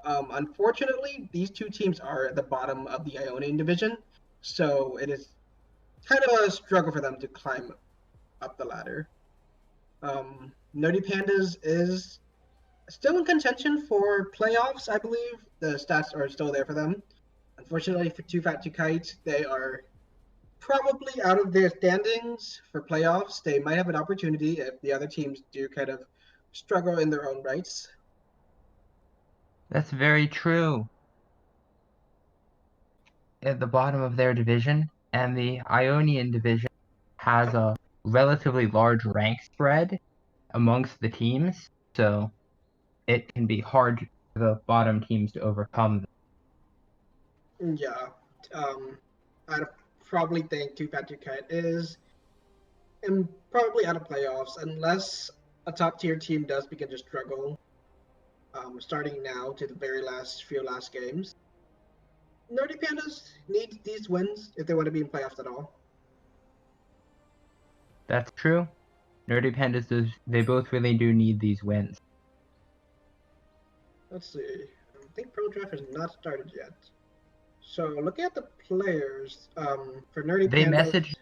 Unfortunately, these two teams are at the bottom of the Ionian division, so it is kind of a struggle for them to climb up the ladder. Nerdy Pandas is still in contention for playoffs, I believe. The stats are still there for them. Unfortunately, for Too Fat to Kite, they are probably out of their standings for playoffs. They might have an opportunity if the other teams do kind of struggle in their own rights. That's very true. At the bottom of their division, and the Ionian division has a relatively large rank spread amongst the teams, so it can be hard for the bottom teams to overcome them. Yeah, I'd probably think Too Fat to Kite is and probably out of playoffs unless a top tier team does begin to struggle. Starting now to the very last games. Nerdy Pandas need these wins if they want to be in playoffs at all. That's true. Nerdy Pandas they both really do need these wins. Let's see. I think Pro Draft has not started yet. So looking at the players, for Nerdy They Pandas, messaged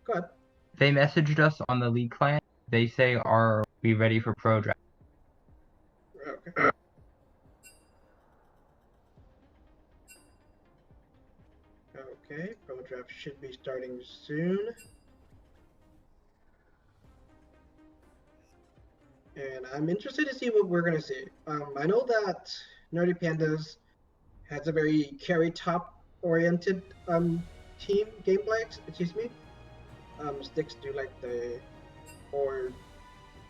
go ahead. they messaged us on the league client. They say, "Are we ready for pro draft?" Okay. Okay, Pro Draft should be starting soon. And I'm interested to see what we're going to see. I know that Nerdy Pandas has a very carry top oriented team gameplay, excuse me. Sticks do like the more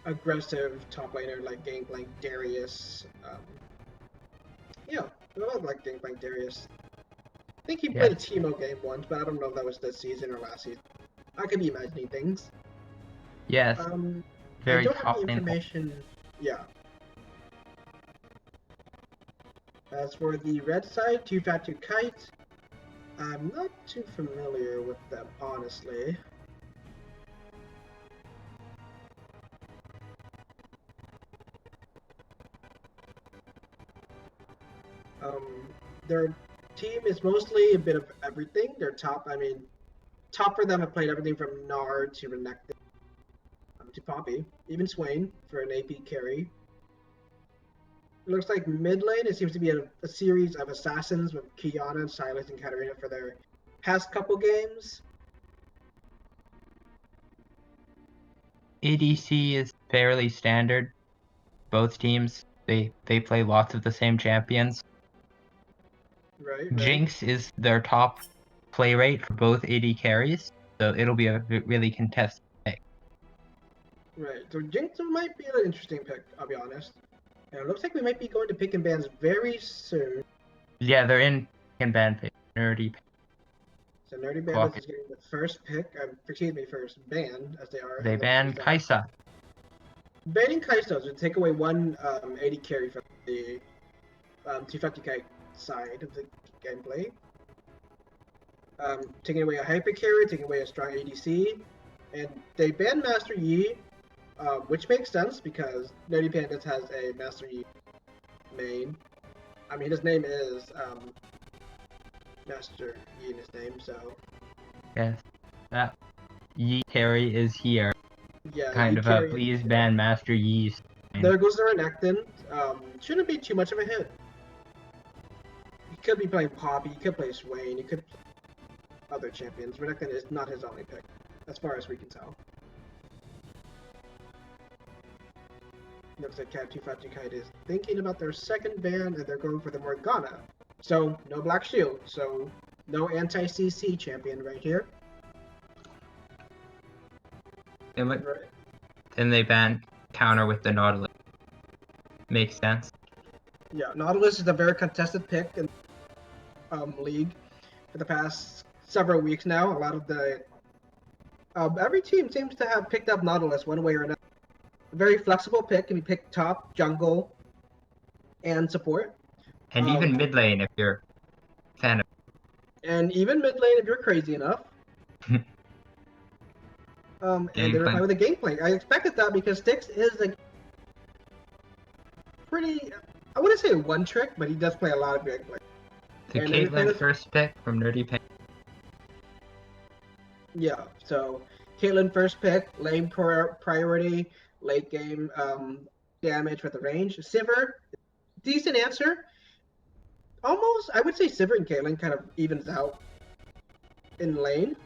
aggressive top laner like Gangplank Darius. Yeah, I like Gangplank Darius. I think he played a Teemo game once, but I don't know if that was this season or last season. I could be imagining things. Yes, I very don't have top the lane. information. Yeah. As for the red side, Too Fat to Kite, I'm not too familiar with them, honestly. Their team is mostly a bit of everything. Their top, top for them have played everything from Nard to Renekton to Poppy, even Swain for an AP carry. It looks like mid lane, it seems to be a series of assassins with Kiana, Silas, and Katarina for their past couple games. ADC is fairly standard. Both teams, they play lots of the same champions. Right. Jinx is their top play rate for both AD carries, so it'll be a really contested pick. Right. So Jinx might be an interesting pick, I'll be honest. And it looks like we might be going to pick and bans very soon. Yeah, they're in ban pick. Nerdy. So Nerdy Bandits is getting the first pick, first ban, as they are. They ban Kaisa. Banning Kaisa would take away one AD carry from the Tifaki side of the gameplay. Taking away a hyper carry, taking away a strong ADC, and they banned Master Yi, which makes sense because Nerdy Pandas has a Master Yi main. I mean, his name is Master Yi in his name, so. Yes, that Yi carry is here. Yeah, kind of a please ban Master Yi's. There goes the Renekton. Shouldn't be too much of a hit. He could be playing Poppy, he could play Swain, he could play other champions. Renekton is not his only pick, as far as we can tell. Looks like Cat 252 Kite is thinking about their second ban, and they're going for the Morgana. So, no Black Shield, so no anti-CC champion right here. And they ban counter with the Nautilus. Makes sense. Yeah, Nautilus is a very contested pick in league for the past several weeks now. A lot of the every team seems to have picked up Nautilus one way or another. A very flexible pick, can be picked top, jungle, and support. And even mid lane if you're a fan of. And even mid lane if you're crazy enough. And they're fine with the gameplay. I expected that because Styx is a pretty I wouldn't say one trick, but he does play a lot of great play. The And Caitlyn first pick from Nerdy Pandas. Yeah, so Caitlyn first pick, lane priority, late game damage with the range. Sivir, decent answer. Almost, I would say Sivir and Caitlyn kind of evens out in lane.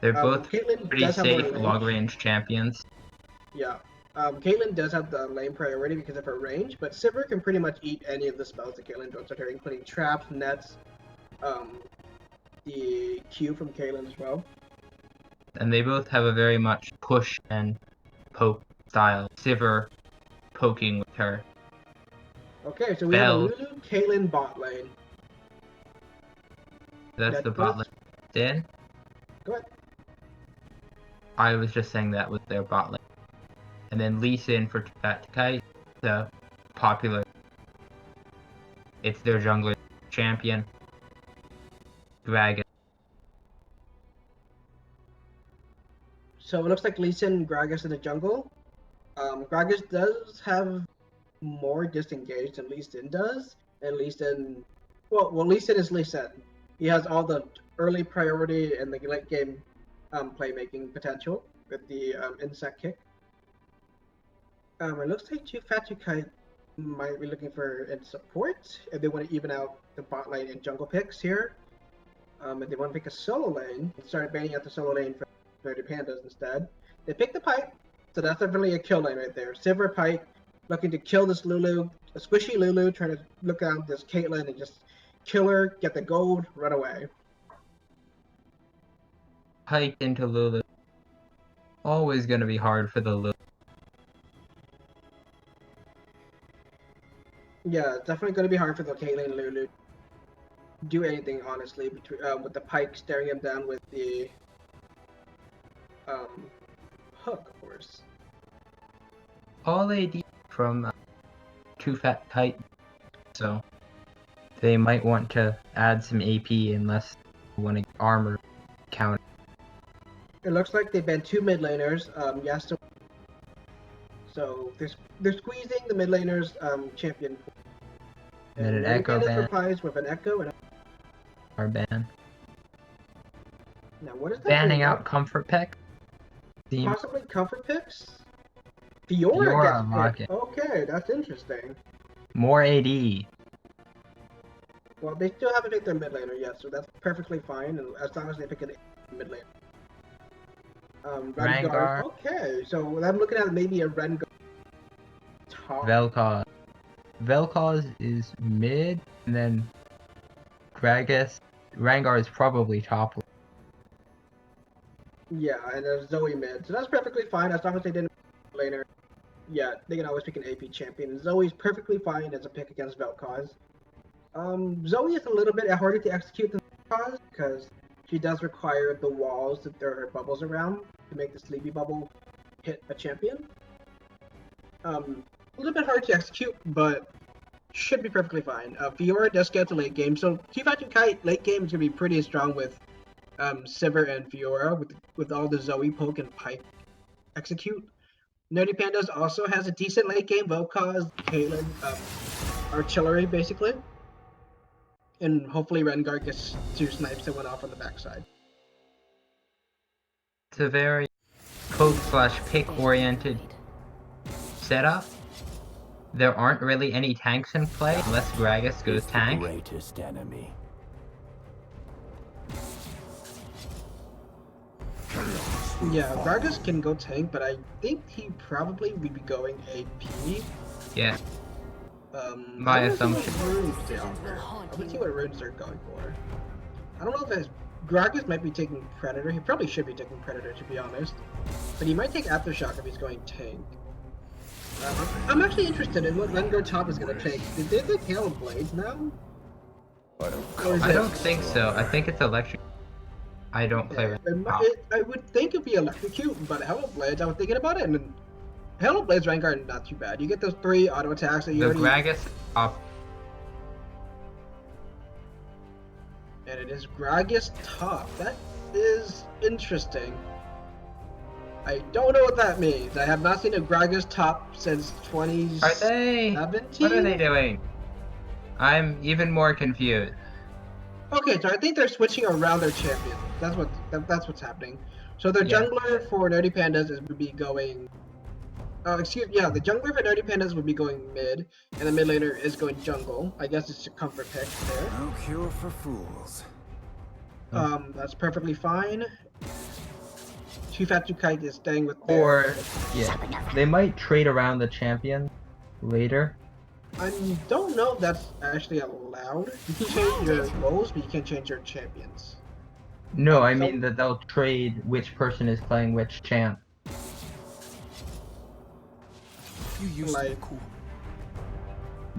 They're both Caitlyn pretty does have more safe range. long-range champions. Yeah. Caitlyn does have the lane priority because of her range, but Sivir can pretty much eat any of the spells that Caitlyn throws at her, including traps, nets, the Q from Caitlyn as well. And they both have a very much push and poke style. Sivir poking with her. Okay, so we have a Lulu Caitlyn bot lane. That's the bot lane. Dan? Go ahead. I was just saying that with their bot lane. And then Lee Sin for Kite, the popular. It's their jungler champion. Dragon. So it looks like Lee Sin and Gragas in the jungle. Gragas does have more disengaged than Lee Sin does. And Lee Sin, well, Lee Sin is Lee Sin. He has all the early priority and the late game playmaking potential with the insect kick. It looks like Kite might be looking for support if they want to even out the bot lane and jungle picks here. If they want to pick a solo lane and start banning out the solo lane for Nerdy Pandas instead. They pick the Pike, so that's definitely a kill lane right there. Sivir Pike looking to kill this Lulu, a squishy Lulu, trying to look out this Caitlyn and just kill her, get the gold, run away. Pike into Lulu. Always gonna be hard for the Lulu. Yeah, it's definitely going to be hard for the Caitlyn and Lulu to do anything, honestly, between, with the Pike staring him down with the hook, of course. All AD from Too Fat Kite, so they might want to add some AP unless they want to armor count. It looks like they banned 2 mid laners. So they're squeezing the mid laners champion. And then an Echo ban. Replies with an Echo and Our ban. Now what is that? Banning out comfort pick. Possibly comfort picks. Fiora gets picked. Rocket. Okay, that's interesting. More AD. Well, they still haven't picked their mid laner yet, so that's perfectly fine, and as long as they pick a mid laner. Rengar. Okay, so I'm looking at maybe a Rengar top. Vel'Koz. Vel'Koz is mid, and then Gragas. Rengar is probably top. Yeah, and there's Zoe mid, so that's perfectly fine as long as they didn't pick laner. Yeah, they can always pick an AP champion, and Zoe's perfectly fine as a pick against Vel'Koz. Zoe is a little bit harder to execute than Vel'Koz because she does require the walls that there are bubbles around to make the sleepy bubble hit a champion. A little bit hard to execute, but should be perfectly fine. Fiora does get to late game, so T5 Kite late game is going to be pretty strong with Sivir and Fiora with all the Zoe poke and Pike execute. Nerdy Pandas also has a decent late game, Vel'Koz, Caitlyn, artillery basically. And hopefully Rengar gets 2 snipes that went off on the backside. It's a very poke/pick oriented setup. There aren't really any tanks in play unless Gragas goes tank. Greatest enemy. Yeah, Gragas can go tank, but I think he probably would be going AP. Yeah. My assumption. Let's see what runes they're going for. I don't know if Gragas might be taking Predator. He probably should be taking Predator, to be honest. But he might take Aftershock if he's going tank. I'm actually interested in what Rengar top is going to take. Did they take Hail of Blades now? I don't think so. I think it's electric. I don't play I would think it'd be Electrocute, but Hail of Blades, I was thinking about it, and Hail of Blades Rengar not too bad. You get those 3 auto attacks that you already... Gragas off. And it is Gragas top. That is interesting. I don't know what that means. I have not seen a Gragas top since 2017. Are they? What are they doing? I'm even more confused. Okay, so I think they're switching around their champion. That's what's happening. So their Yeah. jungler for Nerdy Pandas would be going. The jungler for Nerdy Pandas would be going mid, and the mid laner is going jungle. I guess it's a comfort pick there. No cure for fools. That's perfectly fine. Too Fat to Kite is staying with Or yeah, they might trade around the champion later. I don't know if that's actually allowed. You can change your roles, but you can't change your champions. No, I So mean that they'll trade which person is playing which champ. You used to be like cool.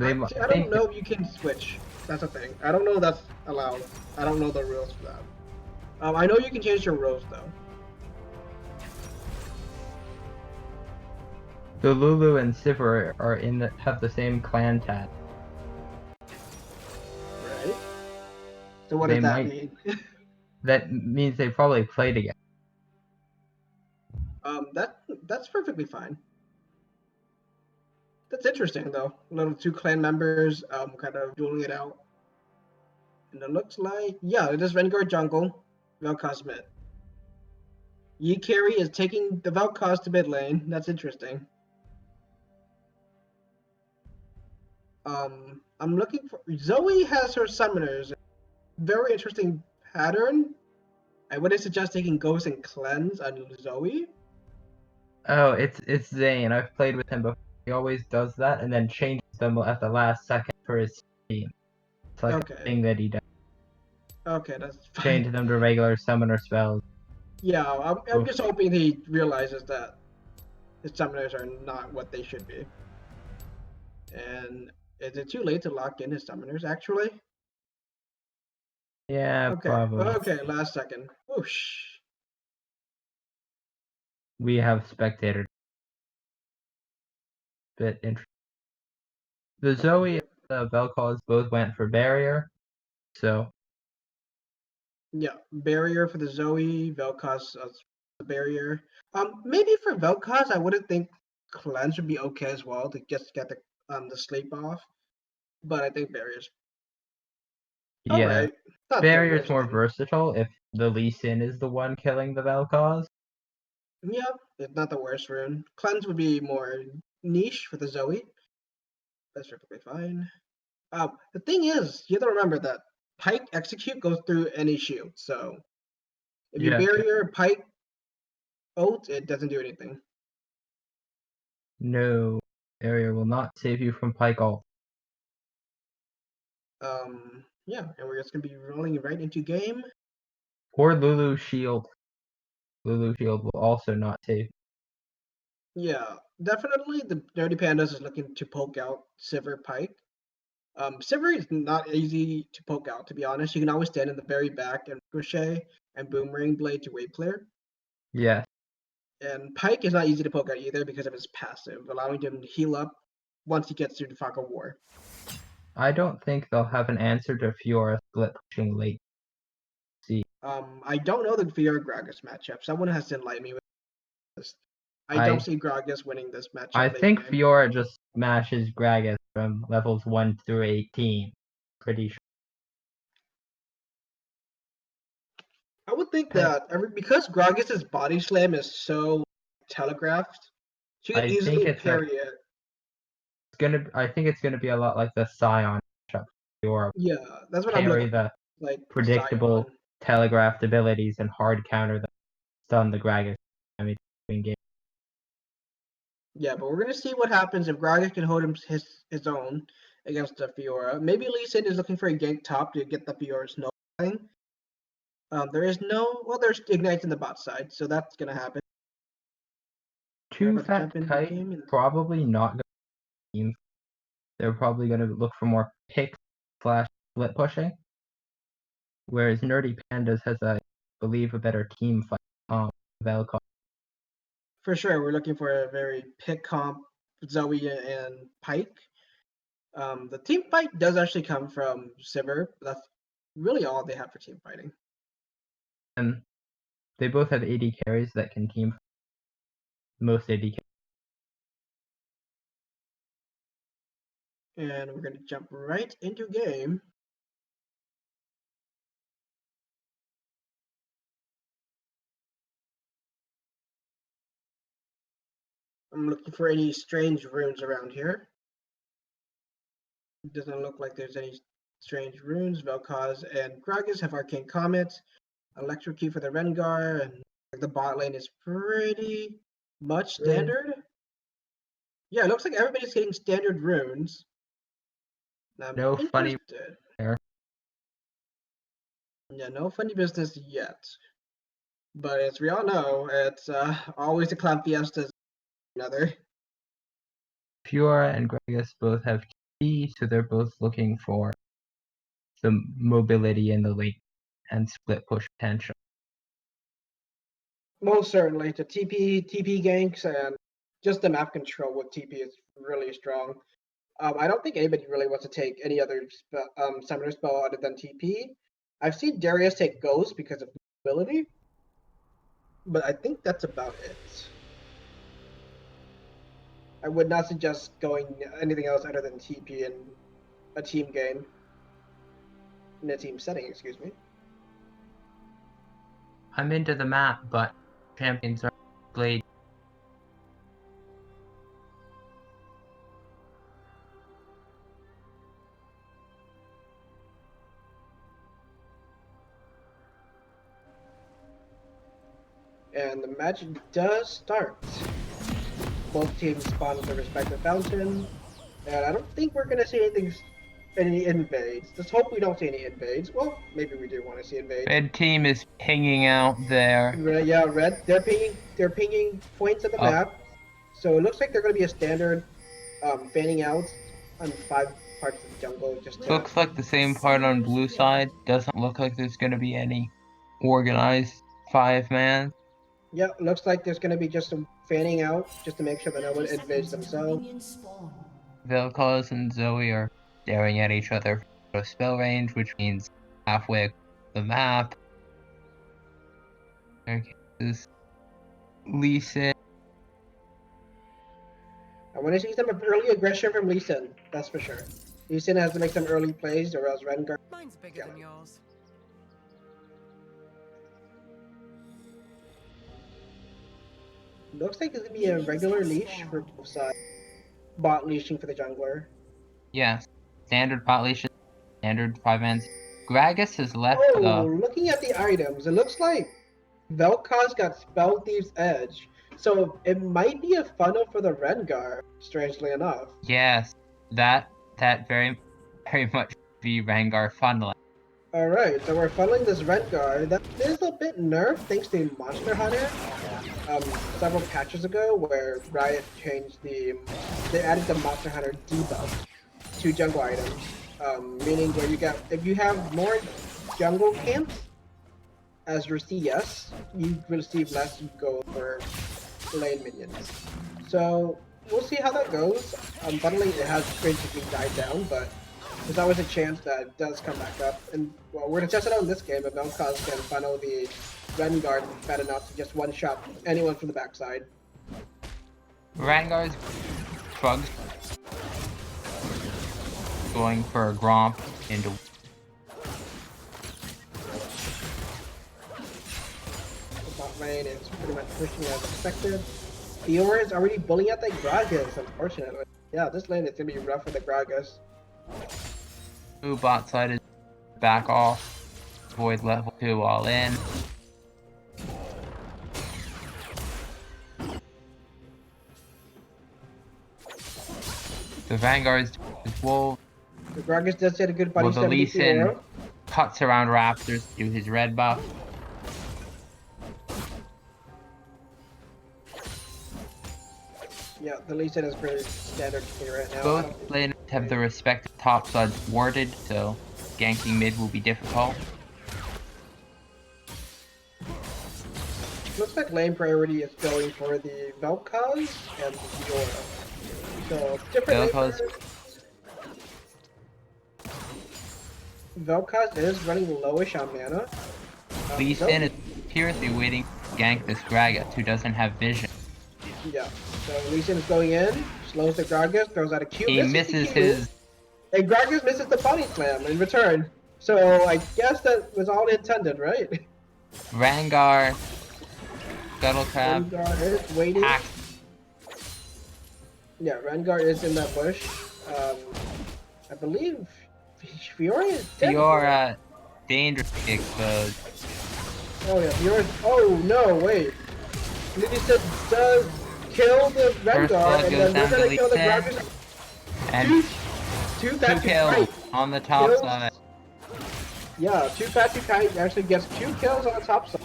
I don't know if you can switch. That's the thing. I don't know if that's allowed. I don't know the rules for that. I know you can change your roles though. So Lulu and Sivir are have the same clan tag. Right? So what They does that might. mean? That means they probably play together. That's perfectly fine. That's interesting though. Little two clan members kind of dueling it out. And it looks like it is Rengar jungle, Vel'Koz mid. Yi carry is taking the Vel'Koz to mid lane. That's interesting. I'm looking for Zoe has her summoners. Very interesting pattern. I would suggest taking Ghost and Cleanse on Zoe. Oh, it's Zane. I've played with him before. He always does that and then changes them at the last second for his team. It's like a Okay. thing that he does. Okay, that's Change fine. them to regular summoner spells. Yeah, I'm Oof. just hoping he realizes that his summoners are not what they should be. And is it too late to lock in his summoners, actually? Yeah, Okay, probably. okay, last second. Whoosh. We have spectator. Bit interesting. The Zoe and the Vel'Koz both went for barrier, so Yeah, barrier for the Zoe, Vel'Koz the barrier. Maybe for Vel'Koz, I wouldn't think cleanse would be okay as well to just get the sleep off. But I think barriers. All yeah. right, not the Barrier's worst more thing. versatile if the Lee Sin is the one killing the Vel'Koz. Yeah, it's not the worst rune. Cleanse would be more niche for the Zoe. That's perfectly fine. The thing is, you have to remember that Pike execute goes through any shield. So if you Yeah. barrier Pike ult, it doesn't do anything. No. Barrier will not save you from Pike ult. Yeah, and we're just gonna be rolling right into game. Or Lulu Shield. Lulu Shield will also not save. Yeah, definitely the Dirty Pandas is looking to poke out Sivir Pike. Sivir is not easy to poke out, to be honest. You can always stand in the very back and ricochet and boomerang blade to wave clear. Yeah. And Pike is not easy to poke out either because of his passive, allowing him to heal up once he gets through the Fog of War. I don't think they'll have an answer to Fiora split pushing late. See. I don't know the Fiora Gragas matchup. Someone has to enlighten me with this. I don't I see Gragas winning this I matchup late think game. Fiora just smashes Gragas from levels 1 through 18. Pretty sure. I would think I, that because Gragas' body slam is so telegraphed, she could I think easily it's a parry it. I think it's gonna be a lot like the Scion matchup. Fiora Yeah, that's what I'm parry looking for. the Like predictable Sion. telegraphed abilities and hard counter the stun the Gragas. I mean, game. Yeah, but we're gonna see what happens if Gragas can hold his own against the Fiora. Maybe Lee Sin is looking for a gank top to get the Fiora's no thing. There's ignites in the bot side, so that's gonna happen. We're Too about to Fat jump into the Kite game. And probably not gonna team. They're probably gonna look for more pick slash split pushing. Whereas Nerdy Pandas has I believe a better team fight Vel'Koz. for sure, we're looking for a very pick comp Zoe and Pike. The team fight does actually come from Sivir. That's really all they have for team fighting. And they both have AD carries that can team most AD carries. And we're going to jump right into game. I'm looking for any strange runes around here. It doesn't look like there's any strange runes. Vel'Koz and Gragas have Arcane Comet. Electrocute for the Rengar, and the bot lane is pretty much standard. Yeah, it looks like everybody's getting standard runes. I'm No funny interested. there. Yeah, no funny business yet. But as we all know, it's always a clown fiesta another. Fiora and Gragas both have T, so they're both looking for the mobility in the lane and split push potential. Most certainly, to TP ganks and just the map control with TP is really strong. I don't think anybody really wants to take any other summoner spell other than TP. I've seen Darius take Ghost because of mobility, but I think that's about it. I would not suggest going anything else other than TP in a team game. In a team setting, excuse me. I'm into the map, but champions are played. And the match does start. Both teams spawn at their respective fountain, and I don't think we're gonna see any invades. Let's hope we don't see any invades. Well, maybe we do want to see invades. Red team is pinging out there. Yeah, red. They're pinging points of the map. So it looks like they're gonna be a standard fanning out on 5 parts of the jungle. Just looks like the same part on blue side. Doesn't look like there's gonna be any organized 5-man. Yeah, looks like there's gonna be just some fanning out just to make sure that no one invades themselves. Vel'Koz and Zoe are staring at each other for spell range, which means halfway across the map. There is Lee Sin. I want to see some early aggression from Lee Sin, that's for sure. Lee Sin has to make some early plays, or else Rengar. Mine's bigger than yours. Looks like it's gonna be a regular leash for both sides. Bot leashing for the jungler. Yes, standard bot leash, standard 5-man. Gragas has left looking at the items, it looks like Vel'Koz got Spell Thieves Edge. So it might be a funnel for the Rengar, strangely enough. Yes, that very much be Rengar funneling. Alright, so we're funneling this Rengar. That is a bit nerfed thanks to Monster Hunter. Several patches ago where Riot changed they added the Monster Hunter debuff to jungle items. Meaning where if you have more jungle camps as your CS, you receive less gold for lane minions. So we'll see how that goes. Bundling it has basically died down, but there's always a chance that it does come back up. And well, we're gonna test it out in this game if Vel'Koz can funnel the Rengar fat enough to just one-shot anyone from the backside. Rengar's shrugs, going for a Gromp into. The bot lane is pretty much pushing as expected. Fiora is already bullying out the Gragas, unfortunately. Yeah, this lane is gonna be rough for the Gragas. Ooh, bot side is back off. Avoid level 2 all in. The Vanguard is wolf. The Gragas does get a good body The Lee Sin cuts around Raptors to do his red buff. Yeah, the Lee Sin is pretty standard here right now. Both lanes have the respective top sides warded, so ganking mid will be difficult. Looks like lane priority is going for the Vel'Koz and the Fiora. So different Vel'Koz. Vel'Koz is running lowish on mana. Lee Sin is seriously waiting to gank this Gragas who doesn't have vision. Yeah, so Lee Sin is going in, slows the Gragas, throws out a Q. He misses his And Gragas misses the body slam in return. So I guess that was all intended, right? Rengar, Scuttle Crab, Rengar is waiting. hack. Yeah, Rengar is in that bush. I believe Fiora is dead. Fiora, dangerously exposed. Oh yeah, Fiora. Oh no, wait. Lisa does kill the First Rengar, blood and goes then we're down to gonna kill the Lee Sin. Gragas. And Two fat, two kills Kite. on the top Kills. side. Yeah, two fat, two Kite actually gets 2 kills on the top side.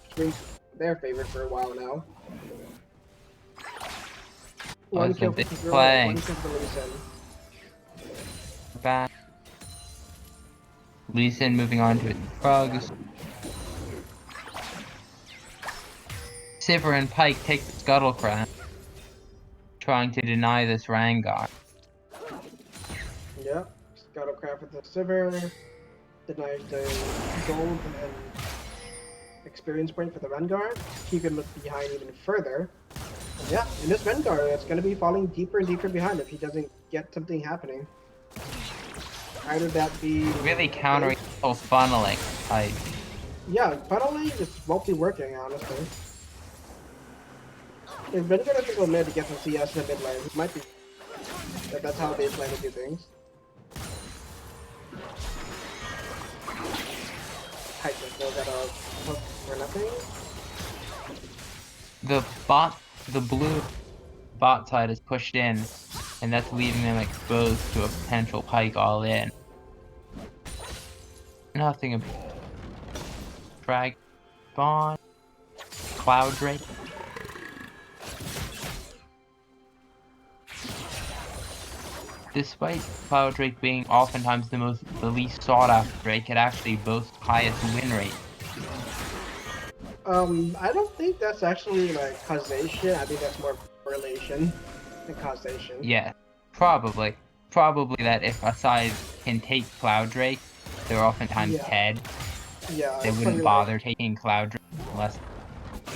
Which means they're favored for a while now. One Was a kill for big Fiora, play. 1 kill for Lee Sin. Back. Lee Sin moving on to his frogs. Sivir and Pike take the Scuttle Crab, trying to deny this Rengar. Yeah, Scuttlecraft with the Sivir. Denies the gold and experience point for the Rengar. Keep him behind even further. And yeah, in this Rengar, it's going to be falling deeper and deeper behind if he doesn't get something happening. Either that be... Really countering the whole funneling type. Yeah, funneling just won't be working, honestly. If Rengar doesn't go mid to get some CS in the mid lane, it might be... That's how they plan to do things. Kite just goes at a hook for nothing. The blue bot side is pushed in, and that's leaving them exposed to a potential Pike all in. Nothing about Drag Spawn, Cloud Drake. Despite Cloud Drake being oftentimes the least sought after Drake, it actually boasts highest win rate. I don't think that's actually like causation. I think that's more correlation than causation. Yeah, probably. Probably that if a side can take Cloud Drake, they're oftentimes head. Yeah. They wouldn't bother taking Cloud Drake unless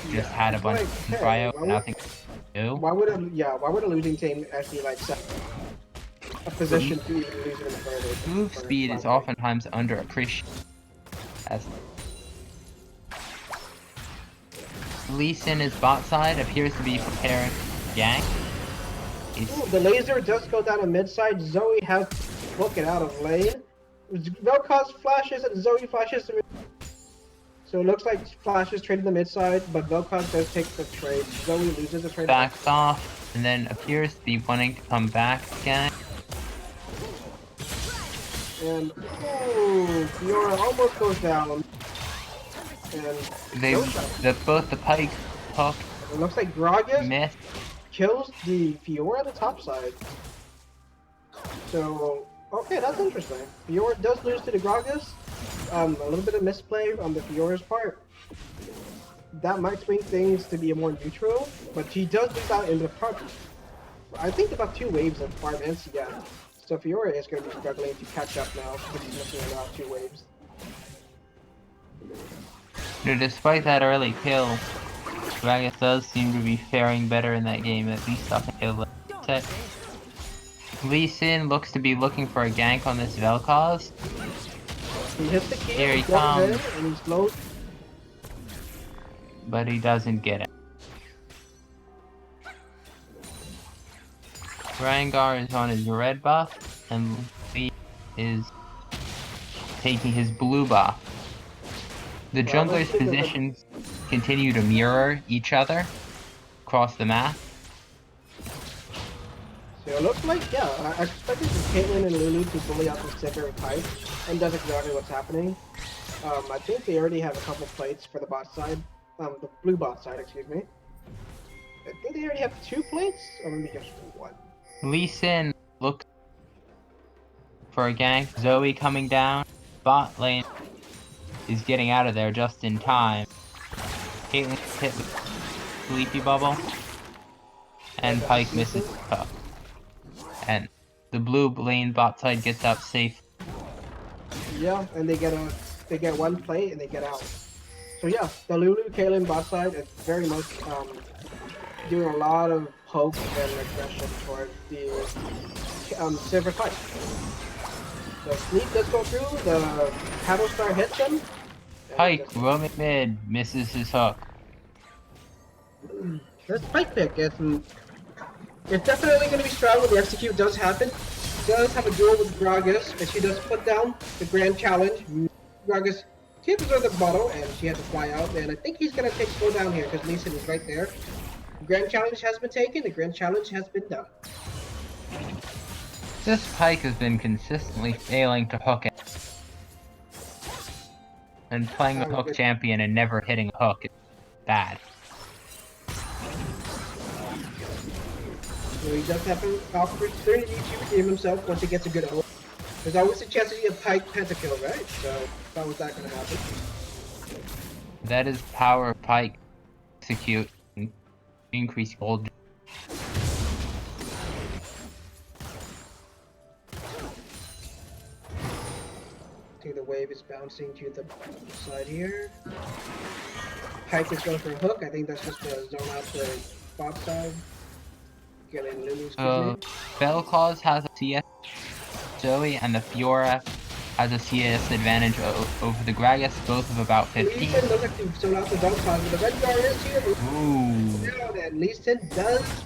they just had a bunch of cryo and nothing to do. Why would a losing team actually like set a position to even lose even further? Move speed is oftentimes underappreciated. As Lee Sin, his bot side, appears to be preparing for gank. Ooh, the laser does go down a mid side. Zoe has broken out of lane. Vel'Koz flashes and Zoe flashes. So it looks like flashes traded the mid side, but Vel'Koz does take the trade. Zoe loses the trade. Backs off, and then appears to be wanting to come back again. And Fiora almost goes down. And both the Pike hook it looks like Gragas miss. kills the Fiora on the top side. So okay, that's interesting. Fiora does lose to the Gragas. A little bit of misplay on the Fiora's part. That might swing things to be more neutral, but she does lose out in the front. I think about 2 waves of farm and CS. So Fiora is going to be struggling to catch up now because he's missing out 2 waves. Despite that early kill, Gragas does seem to be faring better in that game, at least up until the set. Lee Sin looks to be looking for a gank on this Vel'Koz. He hits the key, Here he comes, and he's slow. but he doesn't get it. Rengar is on his red buff, and Lee is taking his blue buff. The junglers' positions continue to mirror each other across the map. So it looks like, yeah, I expected Caitlyn and Lulu to bully out the Sivir and Kite, and that's exactly what's happening. I think they already have a couple plates for the bot side, the blue bot side, excuse me. I think they already have 2 plates, or maybe just 1. Lee Sin looks for a gank. Zoe coming down. Bot lane is getting out of there just in time. Caitlyn's hit with Sleepy Bubble. And Pike misses the hook. And the blue lane bot side gets up safe. Yeah, and they get 1 plate and they get out. So yeah, the Lulu Caitlyn bot side is very much doing a lot of poke and aggression towards the Silver Kite. So Sleep does go through, the Paddle Star hits him. Pike roaming mid, misses his hook. This Pike pick, it's definitely going to be strong when the execute does happen. Does have a duel with Gragas, and she does put down the Grand Challenge. Gragas tips her the bottle, and she has to fly out, and I think he's going to take slow down here, because Lee Sin is right there. The Grand Challenge has been taken, the Grand Challenge has been done. This Pike has been consistently failing to hook it. And playing the hook champion and never hitting a hook is bad. So he does have an opportunity to redeem himself once he gets a good ult. There's always a chance to see a Pike pentakill, right? So, how is that going to happen? That is power of Pike. Execute and increase gold. I think the wave is bouncing to the side here. Pike is going for a hook. I think that's just a zone out to bot side. Getting Lulu's Vel'Koz has a CS Zoe, and the Fiora has a CS advantage over the Gragas, both of about 15. Lee Sin looks like the zone out to bot side, but the red guard is here. Ooh. And Lee Sin does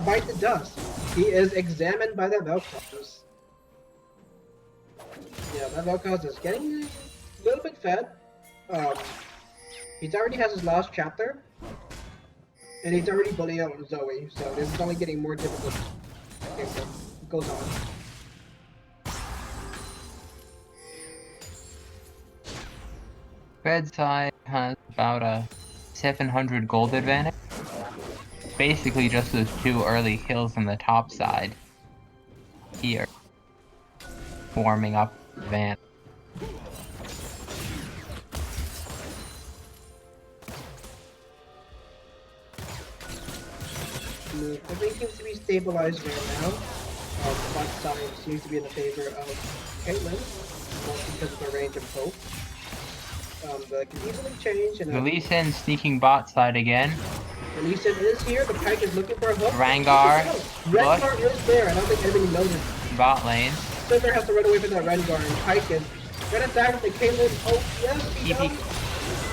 bite the dust. He is examined by that Vel'Koz. Yeah, that Vel'Koz is getting a little bit fed. He already has his last chapter. And he's already bullying out Zoe, so this is only getting more difficult. Okay, so it goes on. Red side has about a 700 gold advantage. Basically just those 2 early kills on the top side. Here. Warming up advance. Everything seems to be stabilized right now. Bot side seems to be in the favor of Caitlyn, mostly because of the range of hope. That can easily change. And Lee Sin sneaking bot side again. Lee Sin is here. The Pike is looking for a hook. Rengar. Rengar is there. I don't think anybody noticed. Bot lane. Silver has to run away from that Rengar, and Pike is gonna attack the Caitlyn. Oh yes, he does.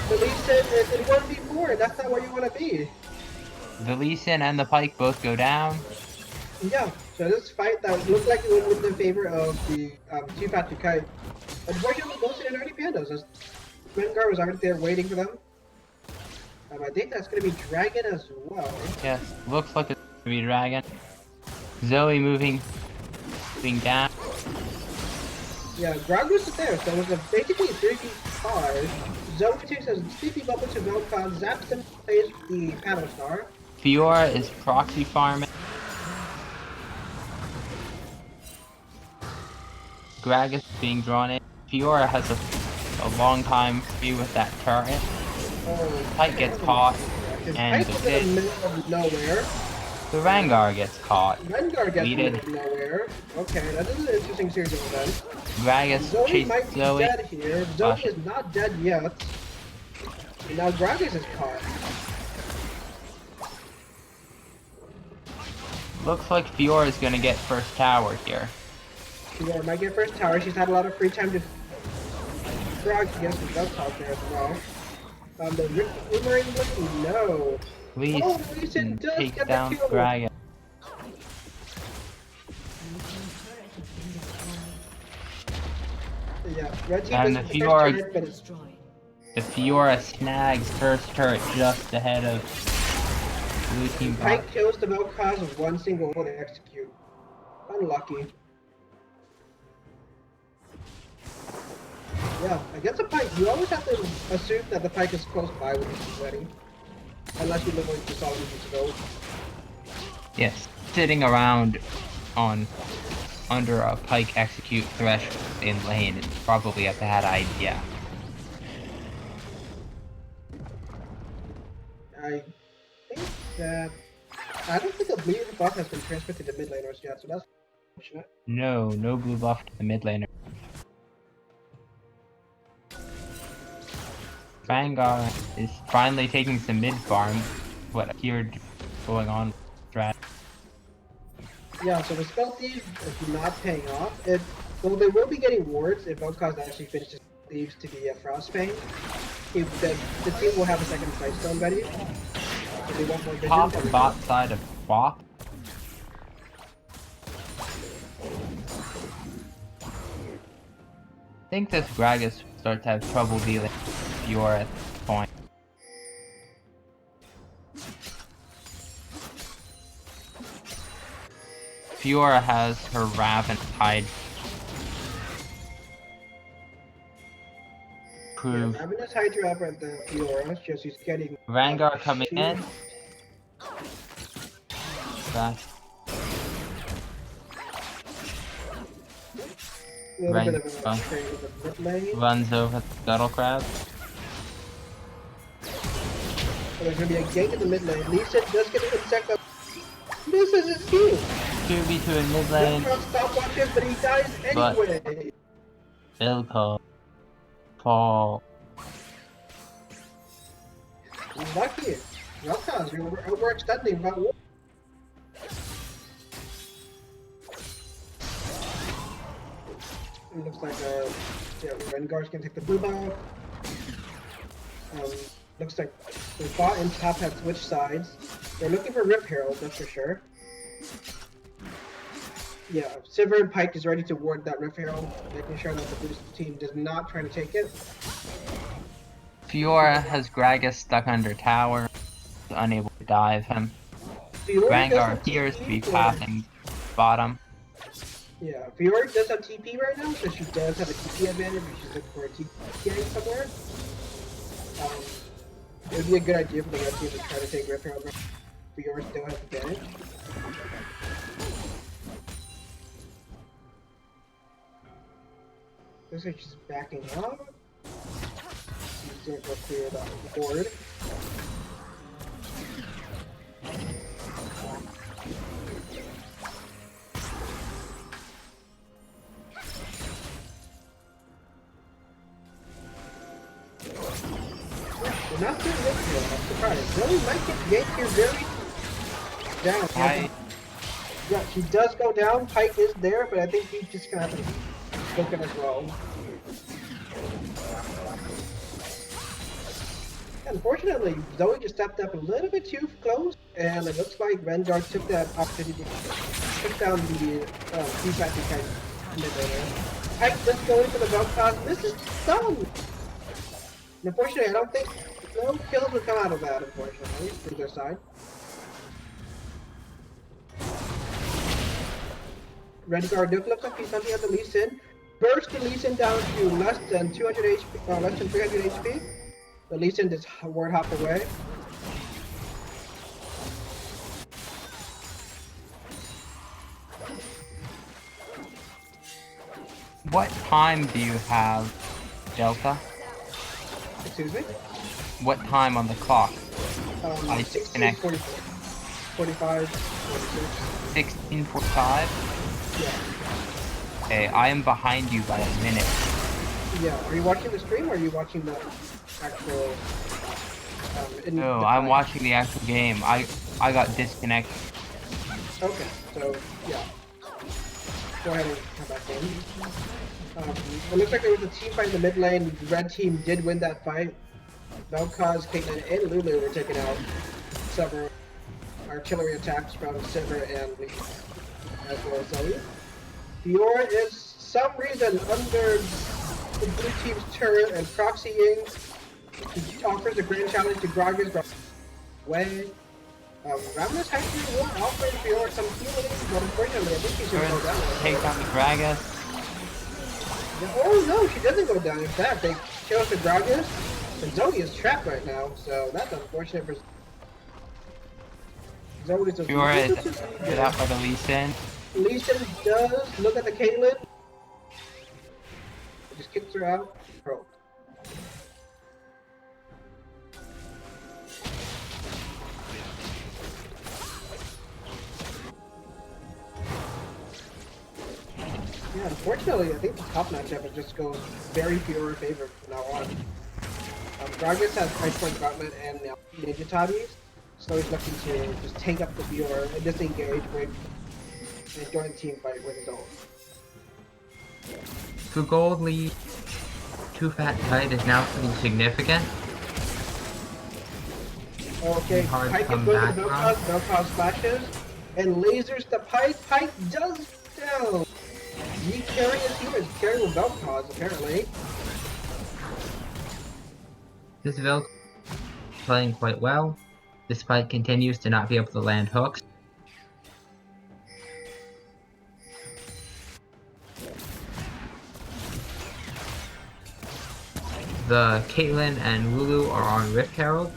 The Lee Sin is in 1v4. That's not where you want to be. The Lee Sin and the Pike both go down. Yeah, so this fight that looked like it would in favor of the Too Fat to Kite. Unfortunately, goes to the Nerdy Pandas, as Rengar was already there waiting for them. I think that's going to be Dragon as well. Yes, looks like it's going to be Dragon. Zoe moving down. Yeah, Gragas is there, so it was basically a 3v5. Zoe takes a sleepy bubble to Vel'Koz, zaps him, plays the Paddle Star. Fiora is proxy farming. Gragas being drawn in. Fiora has a long time free with that turret. Kite gets caught, and Kite was in the middle of nowhere. The Rengar gets caught. Rengar gets in the middle of nowhere. Okay, that is an interesting series of events. Gragas Zoe chases might be Zoe. dead here. Zoe is not dead yet. And now Gragas is caught. Looks like Fiora is gonna get first tower here. Fiora might get first tower. She's had a lot of free time to Gragas with Vel'Koz there as well. The Boomerang looking no. Lee Sin takes down Gragas. Yeah, red team And is the first Fiora, turret, but it's the Fiora snags first turret just ahead of blue team bot. Pike kills the Vel'Koz with one single ult to execute. Unlucky. Yeah, against a Pike, you always have to assume that the Pike is close by when he's ready. Unless you live with the solid to go. Yes, sitting around under a Pike execute threshold in lane is probably a bad idea. I think that I don't think the blue buff has been transferred to the mid laners yet, so that's unfortunate. No blue buff to the mid laner. Rengar is finally taking some mid farm. What appeared going on with Strat. Yeah, so the Spell Thieves is not paying off. Well, they will be getting wards if Vel'Koz actually finishes Thieves to be a Frostbane. The team will have a second Sightstone ready. So they want more vision. Top and bot side of Swap. I think this Gragas will start to have trouble dealing with Fiora at this point. Fiora has her Raven tied. Yeah, Ravenous Hydra up at the Fiora, just he's getting... Vanguard coming in. Back. Runs over the Scuttle Crab. So there's gonna be a gank in the mid lane. Lee Sin does get an insect up. This is his team! 2v2 in mid lane. Stopwatch him, but he dies anyway! Ilko. Fall. Lucky. Vel'Koz, you're overextending about war. It looks like Rengar's gonna take the blue buff. Looks like the bot and top have switched sides. They're looking for Rip Herald, that's for sure. Yeah, Sivir and Pike is ready to ward that Rip Herald, making sure that the blue team does not try to take it. Fiora has Gragas stuck under tower, unable to dive him. Vanguard appears to be passing bottom. Yeah, Fiora does have TP right now, so she does have a TP advantage, but she's looking for a TP game somewhere. It would be a good idea for the red team to try to take Rip Herald. Fiora still has advantage. Looks like she's backing up. She's going to go clear the board. We're not doing this here, I'm surprised. Zoe might get yanked here very down. Yeah, she does go down. Kite is there, but I think he's just gonna have to spoken as well. Unfortunately, Zoe just stepped up a little bit too close, and it looks like Vanguard took that opportunity to take down the feedback Kite mid-laner. Kite just going for the Vel'Koz. This is done! Unfortunately, I don't think no kills would come out of that, unfortunately, from their side. Rengar looks like he's hunting at the Lee Sin. Burst the Lee Sin down to less than 200 HP, less than 300 HP. The Lee Sin just ward hop away. What time do you have, Delta? Excuse me? What time on the clock? I 16, 45, 46. 16:45? Yeah. Okay, I am behind you by a minute. Yeah, are you watching the stream or are you watching the actual... No, I'm watching the actual game. I got disconnected. Okay, so, yeah. Go ahead and come back in. It looks like there was a team fight in the mid lane. The red team did win that fight. Vel'Koz, Caitlyn, and Lulu were taking out several artillery attacks from Sivir and Lee, as well as Zoe. Fiora is some reason under the blue team's turret and proxying. He offers a grand challenge to Gragas away. Ravenous Hydra will offer Fiora some healing, but unfortunately I think she's going to go down. Take down the Gragas. Oh no, she doesn't go down. In fact, they chose the Gragas, and Zoe is trapped right now, so that's unfortunate for Zoe's a Fiora is get out by the Lee Sin. Lee Sin does look at the Caitlyn. Just kicks her out. Pro. Yeah, unfortunately, I think the top matchup just goes very Fiora favor from now on. Gragas has Price Point Gauntlet and Ninja Tabis, so he's looking to just tank up the Fiora and disengage, wait and join the team fight with his ult. The gold lead, 2 fat Kite is now pretty significant. Okay, Hard to Pike come is going back to from. Vel'Koz flashes, and lasers the Pike. Pike does down. He carrying his team is carrying Vel'Koz apparently. This Vel'Koz is playing quite well, despite continues to not be able to land hooks. The Caitlyn and Lulu are on Rift Herald,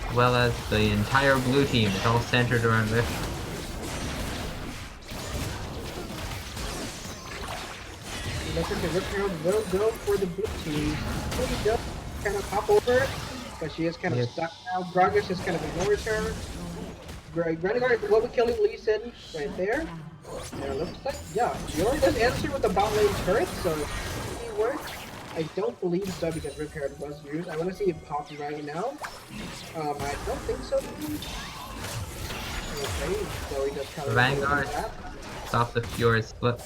as well as the entire blue team is all centered around Rift. Looks like the Rip Herald will go for the blue team. She does kind of hop over it, but she is kind of stuck now. Gragas just kind of ignores her. Renegade will be killing Lee Sin right there. And it looks like, yeah, Fiora does answer with the bot lane turret, so it works. I don't believe so because Rip Herald was used. I want to see it pop right now. I don't think so. Okay, so he just kind of Vanguard stop the Fiora's split.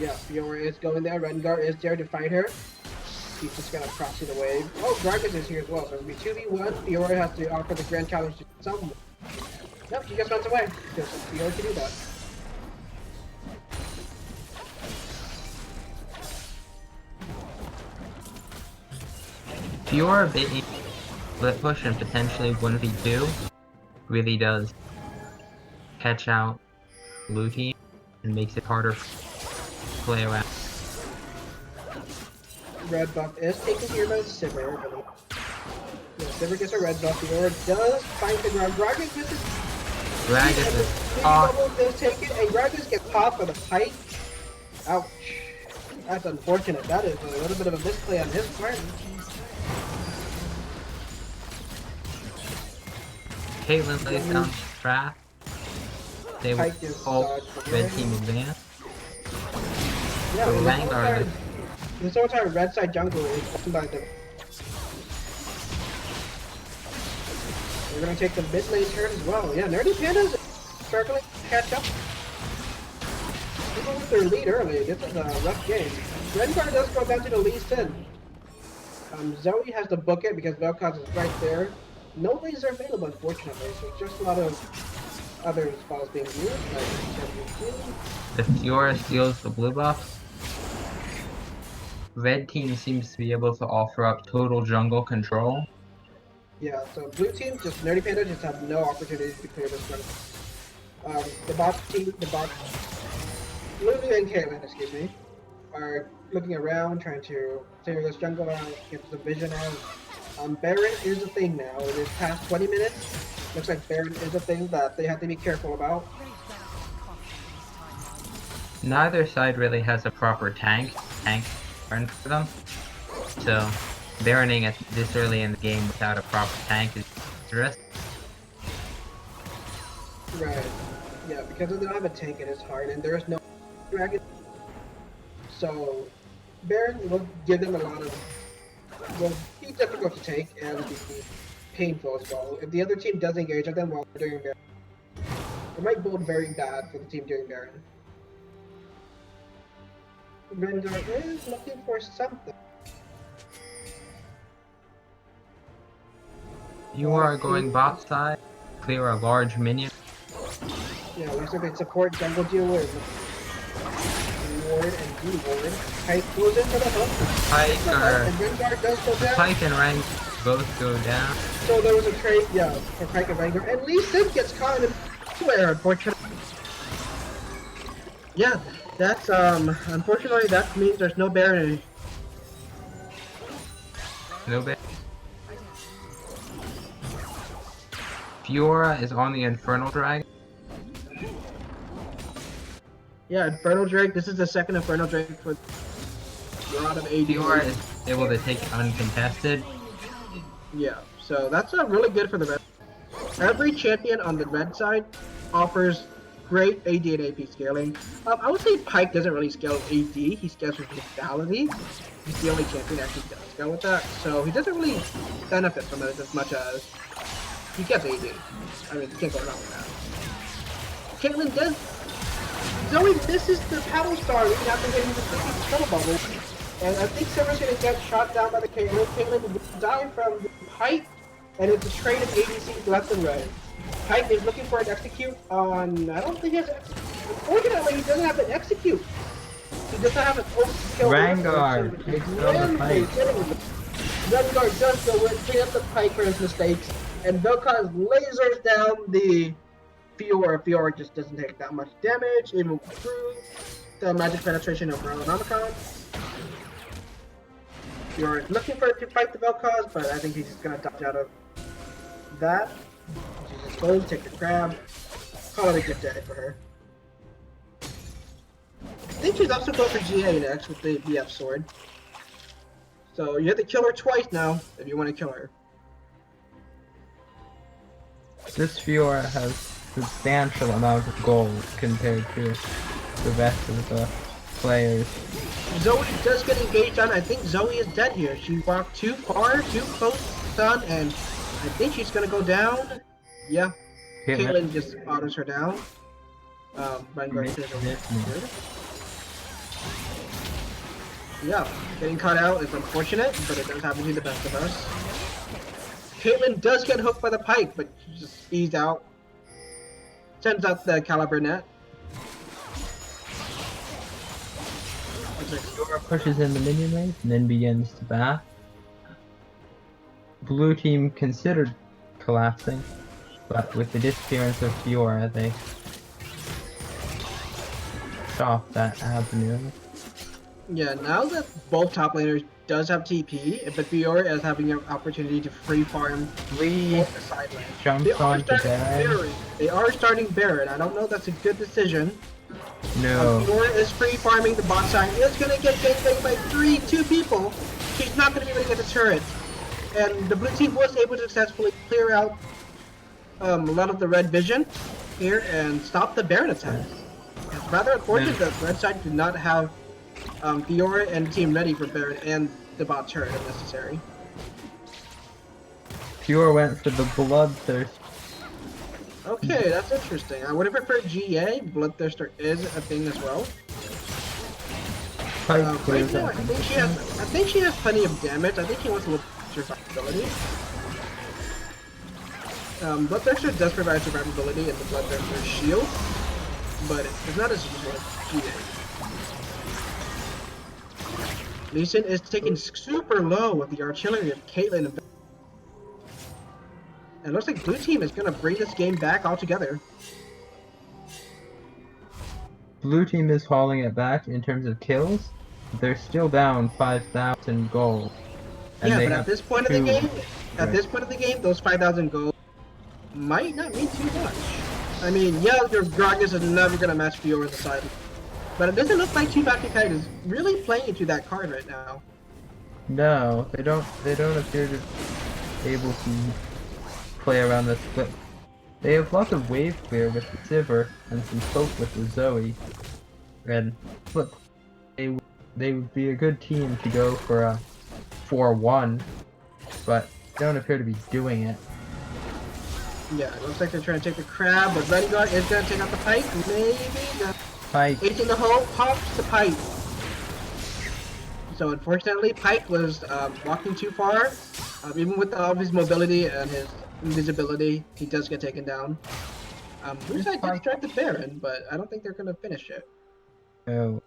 Yeah, Fiora is going there. Rengar is there to fight her. He's just gonna proxy the wave. Oh, Gragas is here as well, so it'll be 2v1. Fiora has to offer the grand challenge to someone. Nope, she just runs away, because Fiora can do that. Fiora baiting split push and potentially 1v2 really does catch out blue team and makes it harder to play around. Red buff is taken here by Sivir. Yeah, Sivir gets a red buff. Fiora does find the ground. Gragas misses. Gragas is off. Does take it, and Gragas gets popped by the Pike. Ouch. That's unfortunate. That is a little bit of a misplay on his part. Caitlyn lays down trap. They will Pike is full dodged red away. team advance. Yeah, So and Vanguard this whole time red side jungle is owned by the. We're gonna take the mid lane turn as well. Yeah, Nerdy Pandas struggling to catch up. Even with their lead early, this is a rough game. Rengar does go down to the Lee Sin. Zoe has to book it because Vel'Koz is right there. No lanes are available, unfortunately, so it's just a lot of other spells being used. the Fiora steals the blue buff. Red team seems to be able to offer up total jungle control. Yeah, so blue team, just Nerdy Panda just have no opportunity to clear this one. The bot team, Lulu and Caitlyn, excuse me, are looking around, trying to clear this jungle out, get the vision out. Baron is a thing now. It is past 20 minutes. Looks like Baron is a thing that they have to be careful about. Neither side really has a proper tank run for them. So Baroning at this early in the game without a proper tank is dangerous. Right. Yeah, because they don't have a tank, it is hard, and there is no dragon. So Baron will give them a lot of. Will be difficult to take and be painful as well. If the other team does engage with them while they're doing Baron, it might bode very bad for the team doing Baron. Rengar is looking for something. You are going bot side, clear a large minion. Yeah, looks like they support jungle deal with ward and D-ward. Kite goes in for the hook. And Rengar does go down. Pike and Rank both go down. So there was a trade, yeah, for Pike and Rengar. And Lee Sin gets caught in nowhere, unfortunately. Yeah, that's, unfortunately that means there's no Baron. No bad. Fiora is on the Infernal Dragon. Yeah, Infernal Drake, this is the second Infernal Drake for a lot of AD. Fiora is able to take it uncontested. Yeah, so that's really good for the red. Every champion on the red side offers great AD and AP scaling. I would say Pike doesn't really scale AD, he scales with lethality. He's the only champion that actually does scale with that, so he doesn't really benefit from it as much as he gets AD. I mean, you can't go wrong with that. Caitlyn does. Zoe misses the paddle star even after hitting the freaking scuttle bubble. And I think Silver's gonna get shot down by the Caitlyn. Caitlyn will die from the Kite, and it's a trade of ADCs left and right. Kite is looking for an execute on. I don't think he has. Unfortunately, he doesn't have an execute. He does not have an open skill. Vanguard takes down the Kite. Vanguard does go in, clean up the Kite for his mistakes, and Vel'Koz lasers down the Fiora. Fiora just doesn't take that much damage, even through the magic penetration of Ronomicon. Fiora is looking for it to fight the Vel'Koz, but I think he's just gonna dodge out of that. She's just going to take the grab. Call it a good day for her. I think she's also going for GA next with the BF sword. So you have to kill her twice now if you want to kill her. This Fiora has substantial amount of gold compared to the rest of the players. Zoe does get engaged on. I think Zoe is dead here. She walked too far, too close to the sun, and I think she's gonna go down. Yeah. Caitlyn just autos her down. Vanguard is good. Yeah, getting caught out is unfortunate, but it does happen to the best of us. Caitlyn does get hooked by the pike, but she just eased out. Sends out the caliber net. Fiora pushes in the minion race and then begins to bath. Blue team considered collapsing, but with the disappearance of Fiora, they stopped that avenue. Yeah, now that both top laners does have TP, but Fiora is having an opportunity to free farm both the side lanes. Jumps onto Baron. They are starting Baron. I don't know if that's a good decision. No. Fiora is free farming the bot side. It's gonna get ganked by two people. She's not gonna be able to get the turret. And the blue team was able to successfully clear out a lot of the red vision here and stop the Baron attack. It's rather unfortunate that red side did not have Fiora and the team ready for Baron and the bot turret if necessary. Fiora went for the bloodthirst. Okay, that's interesting. I would have preferred GA. Bloodthirster is a thing as well. Right now, I think she has plenty of damage. I think he wants a little survivability. Bloodthirster does provide survivability in the Bloodthirster shield, but it's not as useful as GA. Lee Sin is taken super low with the artillery of Caitlyn. And it looks like blue team is going to bring this game back altogether. Blue team is hauling it back in terms of kills. They're still down 5,000 gold. Yeah, but at this point of the game, those 5,000 gold might not mean too much. I mean, yeah, your Gragas is never going to match Fiora on the side. But it doesn't look like Kite is really playing into that card right now. No, they don't appear to be able to play around the split. They have lots of wave clear with the Sivir and some poke with the Zoe. And look, they would be a good team to go for a 4-1, but they don't appear to be doing it. Yeah, it looks like they're trying to take the crab, but Vanguard is going to take out the Pike. Maybe the Pike. H in the hole pops the Pike. So unfortunately, Pike was walking too far. Even with all of his mobility and his invisibility, he does get taken down. Blue side did strike the Baron, but I don't think they're going to finish it. No.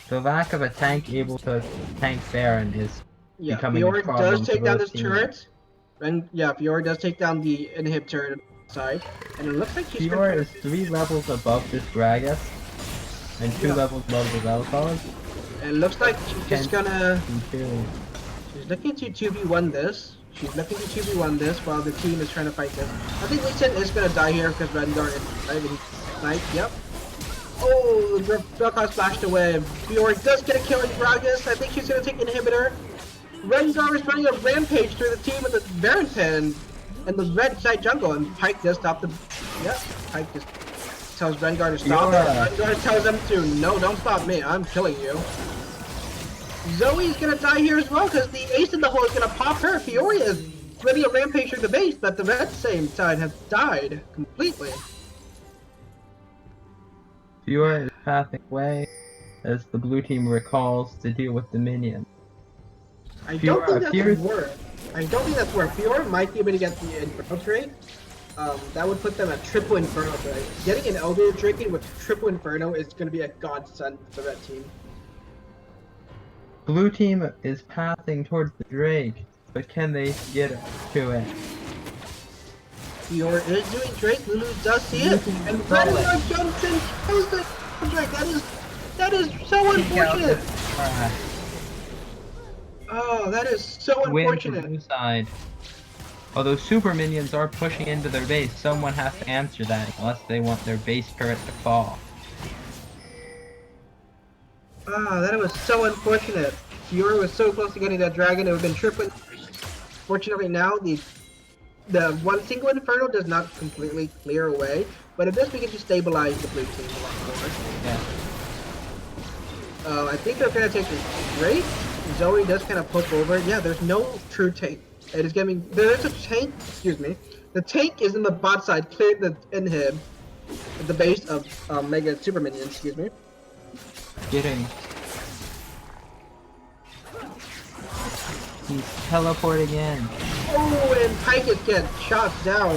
The lack of a tank able to tank Baron is becoming a problem. Fiora does take down this turret. And yeah, Fiora does take down the inhib turret side. And it looks like she's Fiora is 3 levels above this Gragas and 2 levels above the Vel'Koz. And it looks like she's just gonna... She's looking to 2v1 this. She's looking to 2v1 this while the team is trying to fight this. I think Lee Sin is gonna die here because Vanguard is right. Yep. Oh, the Vel'Koz flashed away. Fiora does get a kill in Gragas. I think she's gonna take inhibitor. Rengar is running a rampage through the team with the Baron pin and the red side jungle, and Pike does stop the... Yeah, Pike just tells Rengar to stop it. Rengar tells him to, no, don't stop me, I'm killing you. Zoe's gonna die here as well, because the ace in the hole is gonna pop her. Fiora is ready a rampage through the base, but the red same side has died completely. Fiora is pathing away as the blue team recalls to deal with the minions. I don't think that's appears... worth. I don't think that's worth. Fiora might be able to get the Inferno trade. That would put them at triple Inferno trade. Getting an Elder Draken with triple Inferno is going to be a godsend for that team. Blue team is pathing towards the Drake, but can they get to it? Fiora is doing Drake. Lulu does see it, and Predator jumps in, kills the Drake. That is so unfortunate. Oh, that is so unfortunate. Blue side. Although super minions are pushing into their base, someone has to answer that unless they want their base turret to fall. Ah, that was so unfortunate. Fiora was so close to getting that dragon. It would have been tripling. Fortunately, now the one single Inferno does not completely clear away, but at this we can just stabilize the blue team a lot more. Yeah. I think they're gonna take the Drake. Zoe does kind of poke over. Yeah, there's no true tank. It is getting. There is a tank. Excuse me. The tank is in the bot side, cleared the inhib at the base of Mega Super Minions. Excuse me. Getting. He's teleporting in. Oh, and Kite gets shot down.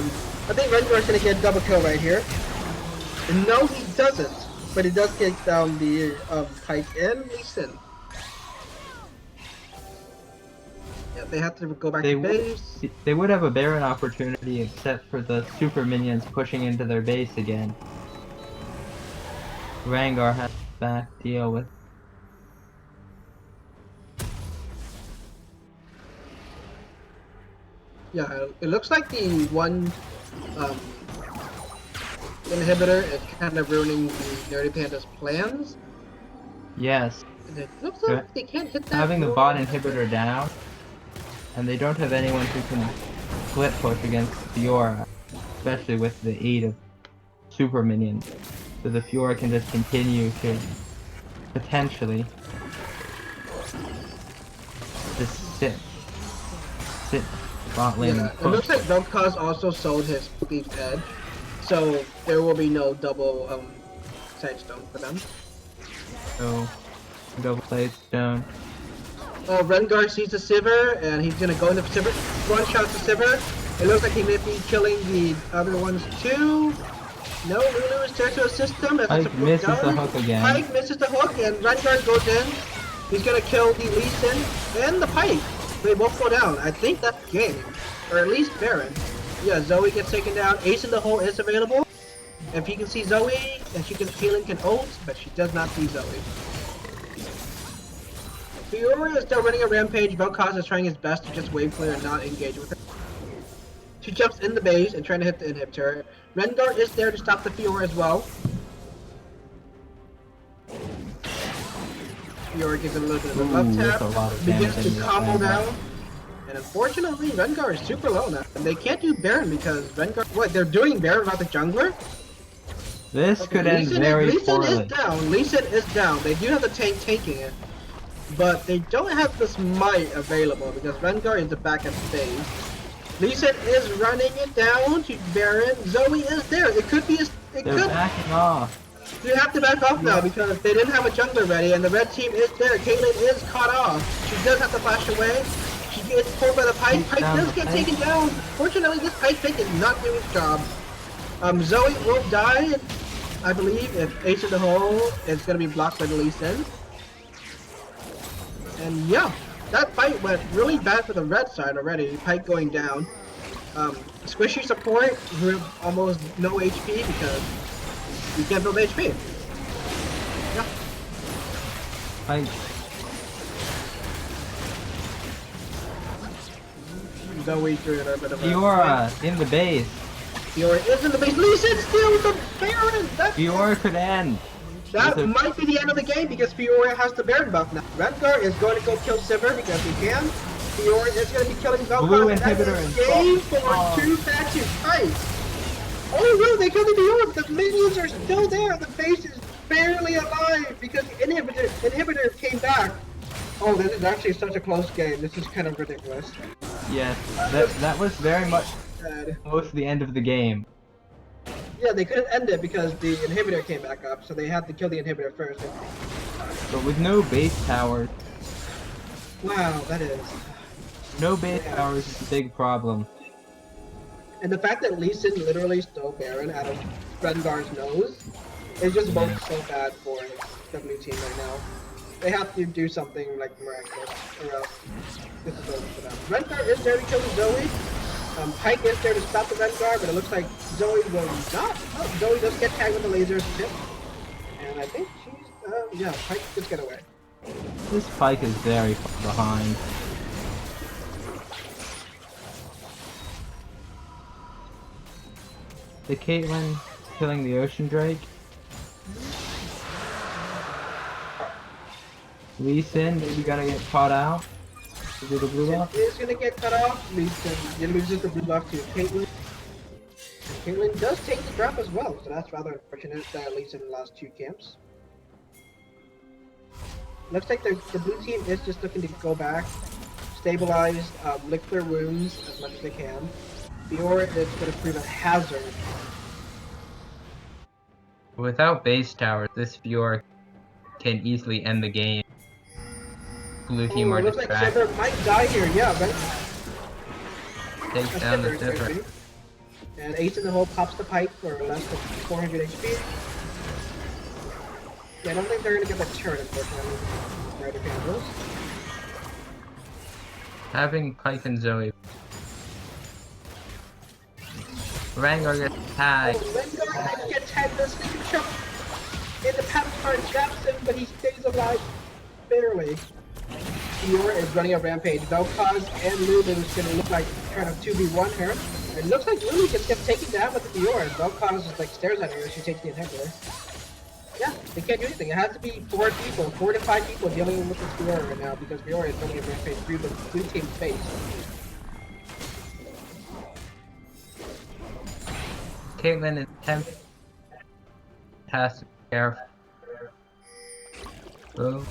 I think Rengar's gonna get double kill right here. And no, he doesn't. But he does take down the Kite and Lee Sin. Yeah, they have to go back to base. They would have a Baron opportunity except for the super minions pushing into their base again. Rengar has to back deal with. Yeah, it looks like the one inhibitor is kind of ruining the Nerdy Panda's plans. Yes. And it looks like they can't hit that. Having the bot inhibitor down, and they don't have anyone who can split push against Fiora, especially with the aid of super minions. So the Fiora can just continue to potentially just sit bot lane. Yeah, it looks like Vel'Koz also sold his Thief's Edge, so there will be no double Sidestone for them. So double plate stone. Rengar sees the Sivir, and he's gonna go into Sivir. One shot to Sivir. It looks like he may be killing the other ones too. No, Lulu is there to assist him. Pike misses the hook again. Pike misses the hook, and Rengar goes in. He's gonna kill the Lee Sin and the Pike. They both go down. I think that's game, or at least Baron. Yeah, Zoe gets taken down. Ace in the hole is available. If you can see Zoe, and she can healing can ult, but she does not see Zoe. Fiora is still running a rampage. Vel'Koz is trying his best to just wave clear and not engage with it. She jumps in the base and trying to hit the inhibitor. Rengar is there to stop the Fiora as well. Fiora gives him a little bit of a love tap. Begins to combo down. And unfortunately, Rengar is super low now. And they can't do Baron because Rengar... What, they're doing Baron without the jungler? This could end very poorly. Lee Sin is down. Lee Sin is down. They do have the tank taking it. But they don't have the smite available because Rengar is the back at phase. Lee Sin is running it down to Baron. Zoe is there. It could be a... They're backing off. You have to back off now because they didn't have a jungler ready and the red team is there. Caitlyn is caught off. She does have to flash away. She gets pulled by the Pike. Pike does get taken down. Fortunately, this Pike pick is not doing its job. Zoe will die, I believe, if Ace in the hole is going to be blocked by the Lee Sin. And yeah, that fight went really bad for the red side already. Pike going down. Squishy support with almost no HP because you can't build HP. Yeah. Pike. Zoe threw a bit of a... Fiora in the base. Fiora is in the base. Lee Sin still with the Baron! Fiora could end. That might be the end of the game because Fiora has the Baron buff now. Rengar is going to go kill Sivir because he can. Fiora is going to be killing Vel'Koz. Blue inhibitor and game for 2 matches. Nice. Oh no, they killed the Fiora. The minions are still there. The base is barely alive because the inhibitor came back. Oh, this is actually such a close game. This is kind of ridiculous. Yes, that was very much Sad. close to the end of the game. Yeah, they couldn't end it because the inhibitor came back up, so they had to kill the inhibitor first. But with no base towers, Wow, that is. no base towers is a big problem. And the fact that Lee Sin literally stole Baron out of Rengar's nose is just both so bad for the blue team right now. They have to do something like miraculous, or else this is over for them. Rengar is there to kill Zoe. Pike is there to stop the Rengar, but it looks like Zoe will not. Oh, Zoe does get tagged with the lasers tip. And I think she's, yeah, Pike just get away. This Pike is very far behind. The Caitlyn killing the Ocean Drake. Lee Sin maybe gonna get caught out. Is it the blue buff? Is gonna get cut off. Lee Sin loses the blue buff to Caitlyn. Caitlyn does take the drop as well, so that's rather unfortunate that Lee Sin lost 2 camps. Looks like the blue team is just looking to go back, stabilize, lick their wounds as much as they can. Fiora is going to prove a hazard. Without base towers, this Fiora can easily end the game. Blue team are looks like distracted. Shiver might die here, yeah, but Takes down the Shiver. And Ace in the Hole pops the Pike for less than 400 HP. Yeah, I don't think they're going to get the turret, unfortunately. Right, the Pandas. Having Pike and Zoe. Rengar gets tagged. Rengar gets tagged this sleeping chunk. And the paddle card traps him, but he stays alive. Barely. Fiora is running a rampage. Vel'Koz and Lulu is going to look like kind of 2v1 here. It looks like Lulu just gets taken down with the Fiora. Vel'Koz just like stares at her as she takes the inhibitor. Yeah, they can't do anything. It has to be 4 people, 4 to 5 people dealing with this Fiora right now because Fiora is running a rampage through the blue team's face. Caitlyn is tempted. Has to be careful. Oh.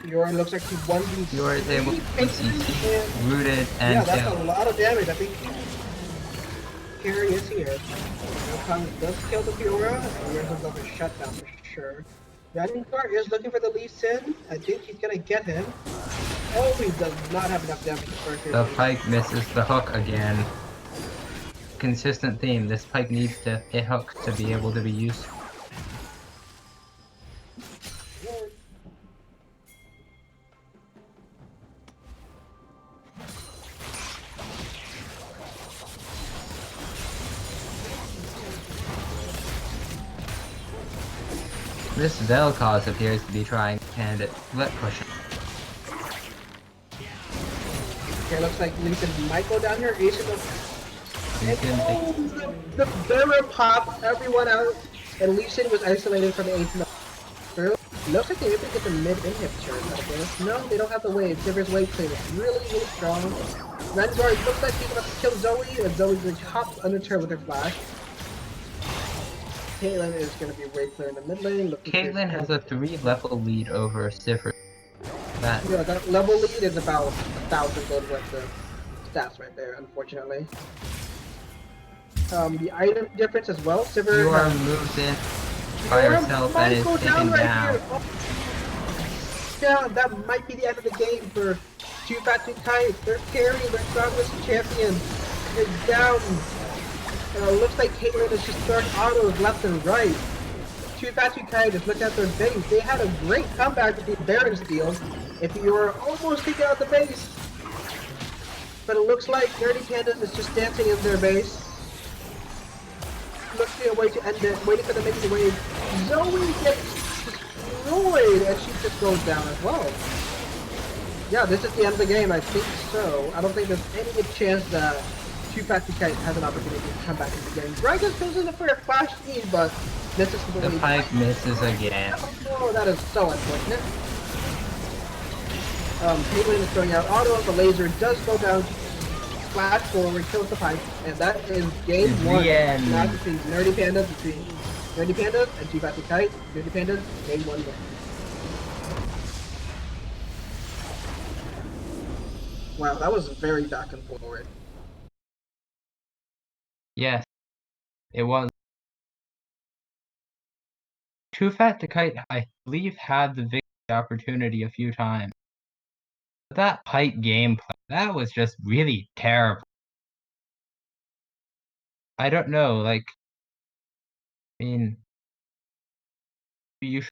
Fiora looks like she won these. Fiora is able to PCC, rooted, and yeah, that's kill. a lot of damage. I think Carry is here. Vel'Koz does kill the Fiora, and there's another shutdown for sure. Rengar is looking for the Lee Sin. I think he's gonna get him. Oh, he does not have enough damage to first. The Pike misses the hook again. Consistent theme, this Pike needs to hit hooks to be able to be used. This Vel'Koz appears to be trying and flip pushing. Okay, looks like Lee Sin might go down here. Ace the Baron pop everyone out, and Lee Sin was isolated from the Ace in the looks like they were able to get the mid inhibitor out of this. No, they don't have the wave. Shiver's wave clean is really, really strong. Rengar looks like he's about to kill Zoe, and Zoe's going to hop under turret with her flash. Caitlyn is going to be way clear in the mid lane. Caitlyn has a 3-level lead over Siffer. Yeah, that level lead is about 1,000 gold worth of stats right there, unfortunately. The item difference as well. Sivir Fiora moves in by herself and is taken down. Yeah, that might be the end of the game for Too Fat Too Kite. Their carry, their strongest champion, is down. Looks like Caitlyn is just throwing autos left and right. Too Fat Too Kite is looking at their base. They had a great comeback with the Baron steals. If you were almost taking out the base. But it looks like Nerdy Pandas is just dancing in their base. Looks to be a way to end it, waiting for them to make the wave. Zoe gets destroyed, and she just goes down as well. Yeah, this is the end of the game, I think so. I don't think there's any good chance that Too Fat Too Kite has an opportunity to come back into the game. Gragas goes in for a flash speed, but this is the The Pike misses again. Oh, that is so unfortunate. Caitlyn is throwing out autos, the laser does go down. Flash forward, kills the Pike, and that is game 1. Not between Nerdy Pandas, and Too Fat Too Kite. Nerdy Pandas, game 1 win. Wow, that was very back and forward. Yes, it was. Too Fat to Kite, I believe, had the victory opportunity a few times. But that Kite gameplay, that was just really terrible. I don't know, like, I mean, you should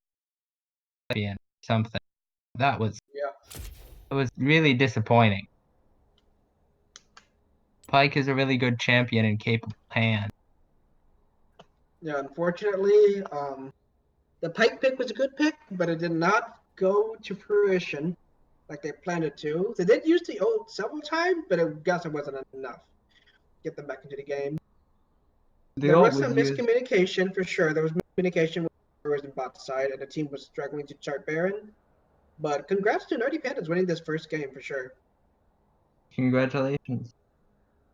be in something. That was Yeah. it was really disappointing. Pike is a really good champion and capable hand. Yeah, unfortunately, the Pike pick was a good pick, but it did not go to fruition like they planned it to. They did use the ult several times, but I guess it wasn't enough to get them back into the game. The There ult was was some used. miscommunication for sure. There was miscommunication with the bot side, and the team was struggling to chart Baron. But congrats to Nerdy Pandas winning this first game for sure. Congratulations.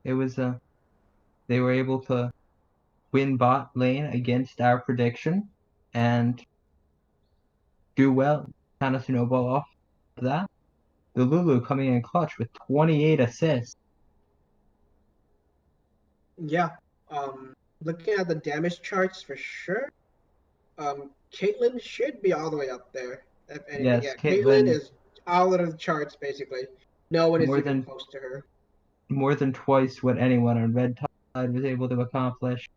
It was they were able to win bot lane against our prediction and do well, kind of snowball off of that. The Lulu coming in clutch with 28 assists. Yeah. Looking at the damage charts for sure, Caitlyn should be all the way up there. If anything, Yes, yeah, Caitlyn Caitlyn is all of the charts basically. No one is more even than close to her. more than twice what anyone on Red Tide was able to accomplish.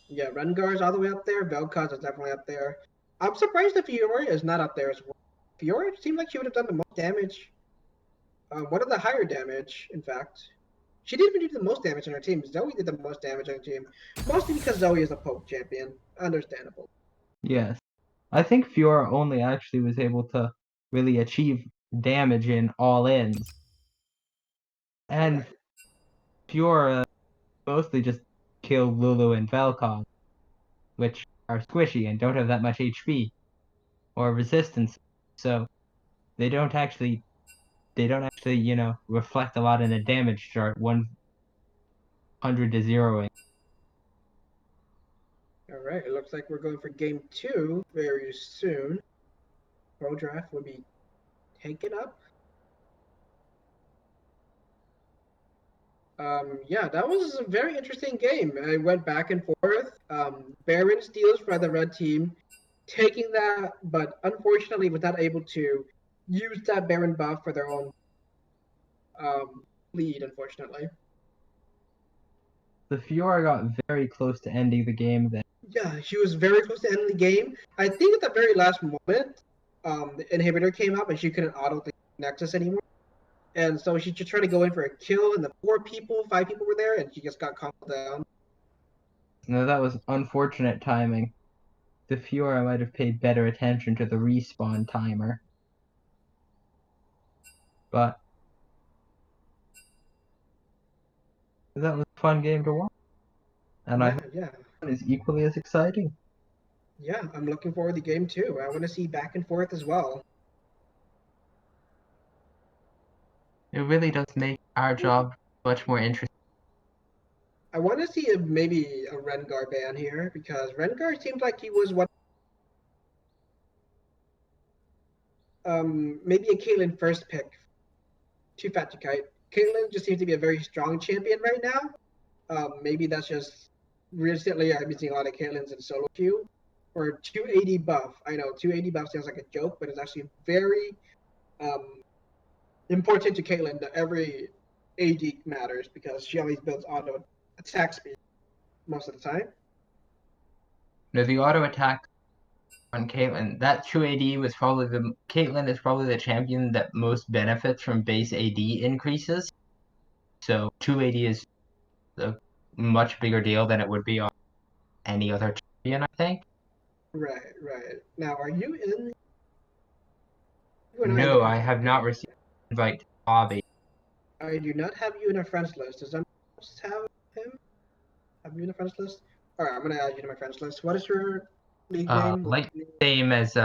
Yeah, Rengar's all the way up there. Vel'Koz is definitely up there. I'm surprised that Fiora is not up there as well. Fiora seemed like she would have done the most damage. One of the higher damage, in fact. She didn't even do the most damage on her team. Zoe did the most damage on her team. Mostly because Zoe is a poke champion. Understandable. Yes. I think Fiora only actually was able to really achieve damage in all ins. And Right. Fiora mostly just killed Lulu and Vel'Koz, which are squishy and don't have that much HP or resistance. So they don't actually reflect a lot in the damage chart 100 to 0. All right. It looks like we're going for game two very soon. Pro draft will be taken up. Yeah, that was a very interesting game. I went back and forth. Baron steals for the red team, taking that, but unfortunately was not able to use that Baron buff for their own lead, unfortunately. The Fiora got very close to ending the game then. Yeah, she was very close to ending the game. I think at the very last moment, the inhibitor came up and she couldn't auto the Nexus anymore. And so she just tried to go in for a kill, and the five people were there, and she just got calmed down. No, that was unfortunate timing. The Fiora might have paid better attention to the respawn timer. But that was a fun game to watch. And I Yeah, hope yeah. it is equally as exciting. Yeah, I'm looking forward to game two. I want to see back and forth as well. It really does make our job much more interesting. I want to see maybe a Rengar ban here because Rengar seems like he was what maybe a Caitlyn first pick. Too fat to kite. Caitlyn just seems to be a very strong champion right now. Maybe that's just recently I've been seeing a lot of Caitlyn's in solo queue. Or 280 buff. I know 280 buff sounds like a joke, but it's actually very um, important to Caitlyn that every AD matters because she always builds auto attack speed most of the time. No, the auto attack on Caitlyn, that 2 AD was probably Caitlyn is probably the champion that most benefits from base AD increases. So 2 AD is a much bigger deal than it would be on any other champion, I think. Right, right. Now, are you in? You and I No, look I into have it. not received an invite to the lobby. I do not have you in a friends list. Does anyone else have him? Have you in a friends list? All right, I'm gonna add you to my friends list. What is your league name? Like same as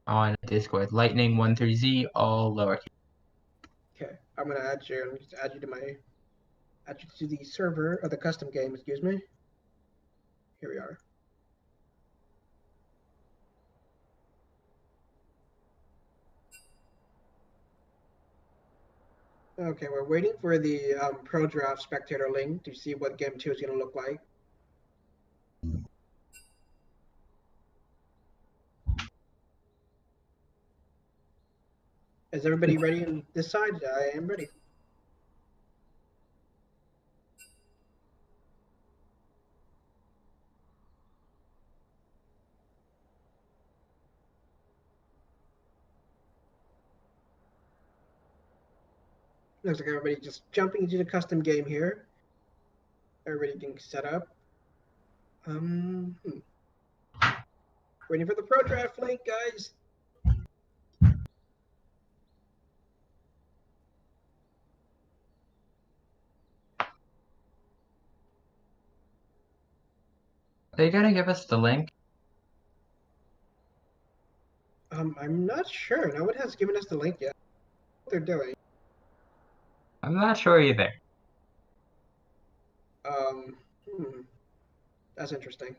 on Discord, Lightning130Z, all lowercase. Okay, I'm gonna add you. Let me just add you to the server or the custom game. Excuse me. Here we are. Okay, we're waiting for the Pro Draft spectator link to see what Game 2 is going to look like. Is everybody ready on this side? I am ready. Looks like everybody just jumping into the custom game here. Everybody getting set up. Waiting for the Pro Draft link, guys. They gotta give us the link. I'm not sure. No one has given us the link yet. What they're doing. I'm not sure either. That's interesting.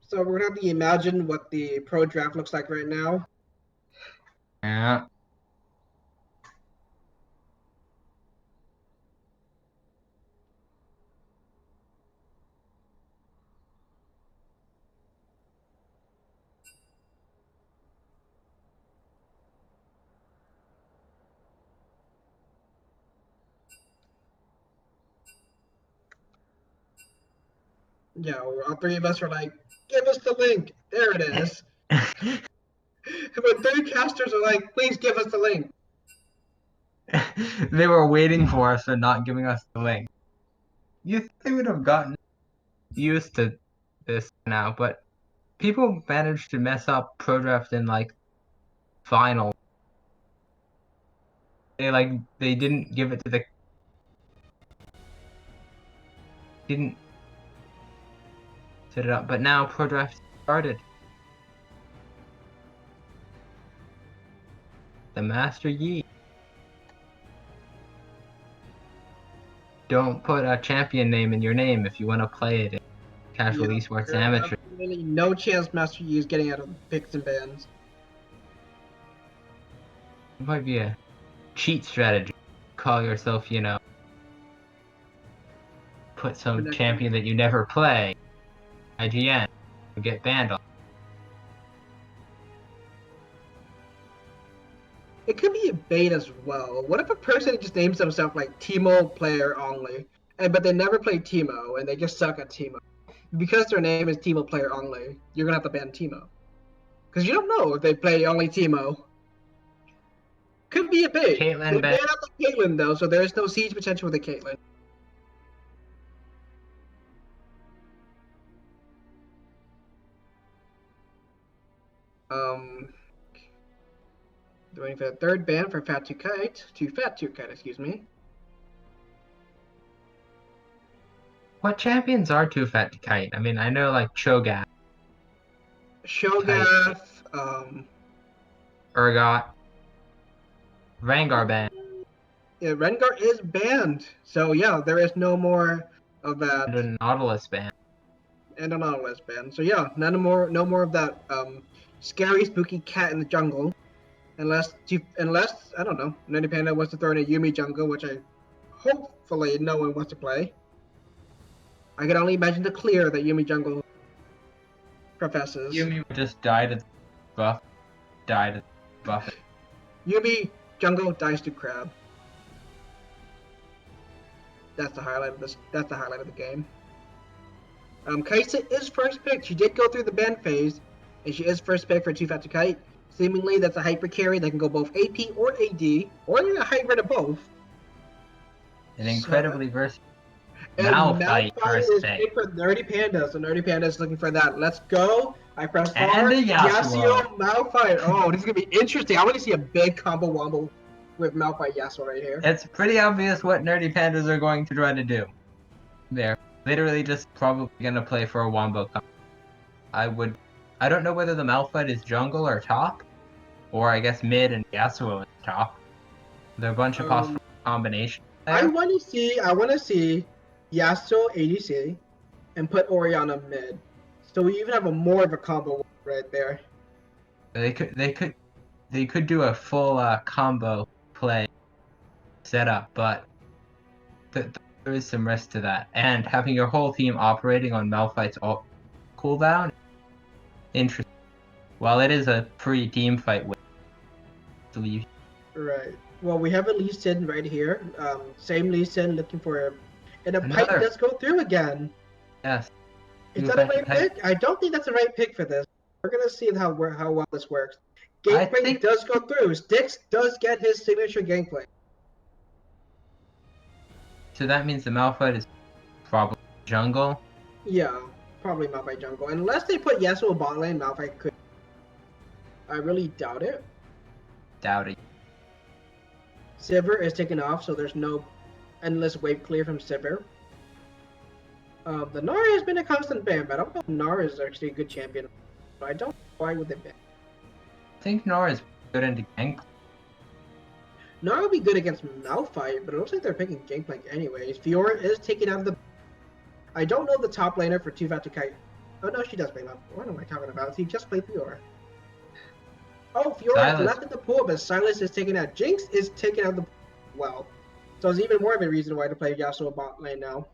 So we're gonna have to imagine what the Pro Draft looks like right now. Yeah. Yeah, all three of us are like, give us the link. There it is. But three casters are like, please give us the link. They were waiting for us and not giving us the link. You think they would have gotten used to this now, but people managed to mess up Pro Draft in like final. They didn't give it to the didn't set it up, but now Pro Draft started. The Master Yi. Don't put a champion name in your name if you want to play it in Casual Esports Amateur. Really no chance Master Yi is getting out of picks and bans. It might be a cheat strategy. Call yourself, put some champion that you never play. IGN. You get banned on. It could be a bait as well. What if a person just names themselves like Teemo player only, but they never play Teemo and they just suck at Teemo? Because their name is Teemo player only, you're gonna have to ban Teemo. Because you don't know if they play only Teemo. Could be a bait. Caitlyn They ban. ban out the Caitlyn though, so there is no siege potential with the Caitlyn. Waiting for the third ban for Fat to Kite, excuse me. What champions are too fat to kite? I mean, I know like Cho'Gath, Shogath, Urgot, Rengar ban, yeah, Rengar is banned. So yeah, there is no more of that. and a Nautilus ban. And a Nautilus ban. So yeah, no more of that scary, spooky cat in the jungle. Unless I don't know, Nerdy Panda wants to throw in a Yumi jungle, which I hopefully no one wants to play. I can only imagine the clear that Yumi jungle professes. Yumi just died at the buff. Died at the buff. Yumi jungle dies to crab. That's the highlight of this. That's the highlight of the game. Kite is first pick. She did go through the ban phase, and she is first pick for Too Fat to Kite. Seemingly, that's a hyper carry that can go both AP or AD, or a hybrid of both. An incredibly versatile. And Malphite first is pick. picked for Nerdy Panda, so Nerdy Panda is looking for that. Let's go. I press And R. a Yasuo. Malphite. Oh, this is gonna be interesting. I want to see a big combo wombo with Malphite Yasuo right here. It's pretty obvious what Nerdy Pandas are going to try to do. They're literally just probably gonna play for a wombo combo. I don't know whether the Malphite is jungle or top, or I guess mid and Yasuo is top. There are a bunch of possible combinations there. I want to see Yasuo ADC and put Orianna mid. So we even have more of a combo right there. They could do a full combo play. setup, but there is some risk to that. And having your whole team operating on Malphite's cooldown, interesting. While it is a pre-team fight with leave. Right. Well, we have a Lee Sin right here. Same Lee Sin looking for him. And a Pike Another. does go through again. Yes. Is that a right pick? I don't think that's the right pick for this. We're gonna see how well this works. Gameplay does go through. Styx does get his signature gameplay. So that means the Malphite is probably jungle. Yeah, probably Malphite jungle. Unless they put Yasuo bot lane, Malphite could. I really doubt it. Doubt it. Sivir is taken off, so there's no endless wave clear from Sivir. The Nara has been a constant ban, but I don't know if Nara is actually a good champion. I don't know why would they ban. I think Nara is good into gank. Nara would be good against Malphite, but it looks like they're picking Gangplank anyways. Fiora is taken out of the... I don't know the top laner for Too Fat to Kite. Oh no, she does play Malphite. What am I talking about? He just played Fiora. Oh, Fiora left in the pool, but Silas is taken out. Jinx is taken out of the pool as well. So it's even more of a reason why to play Yasuo bot lane now.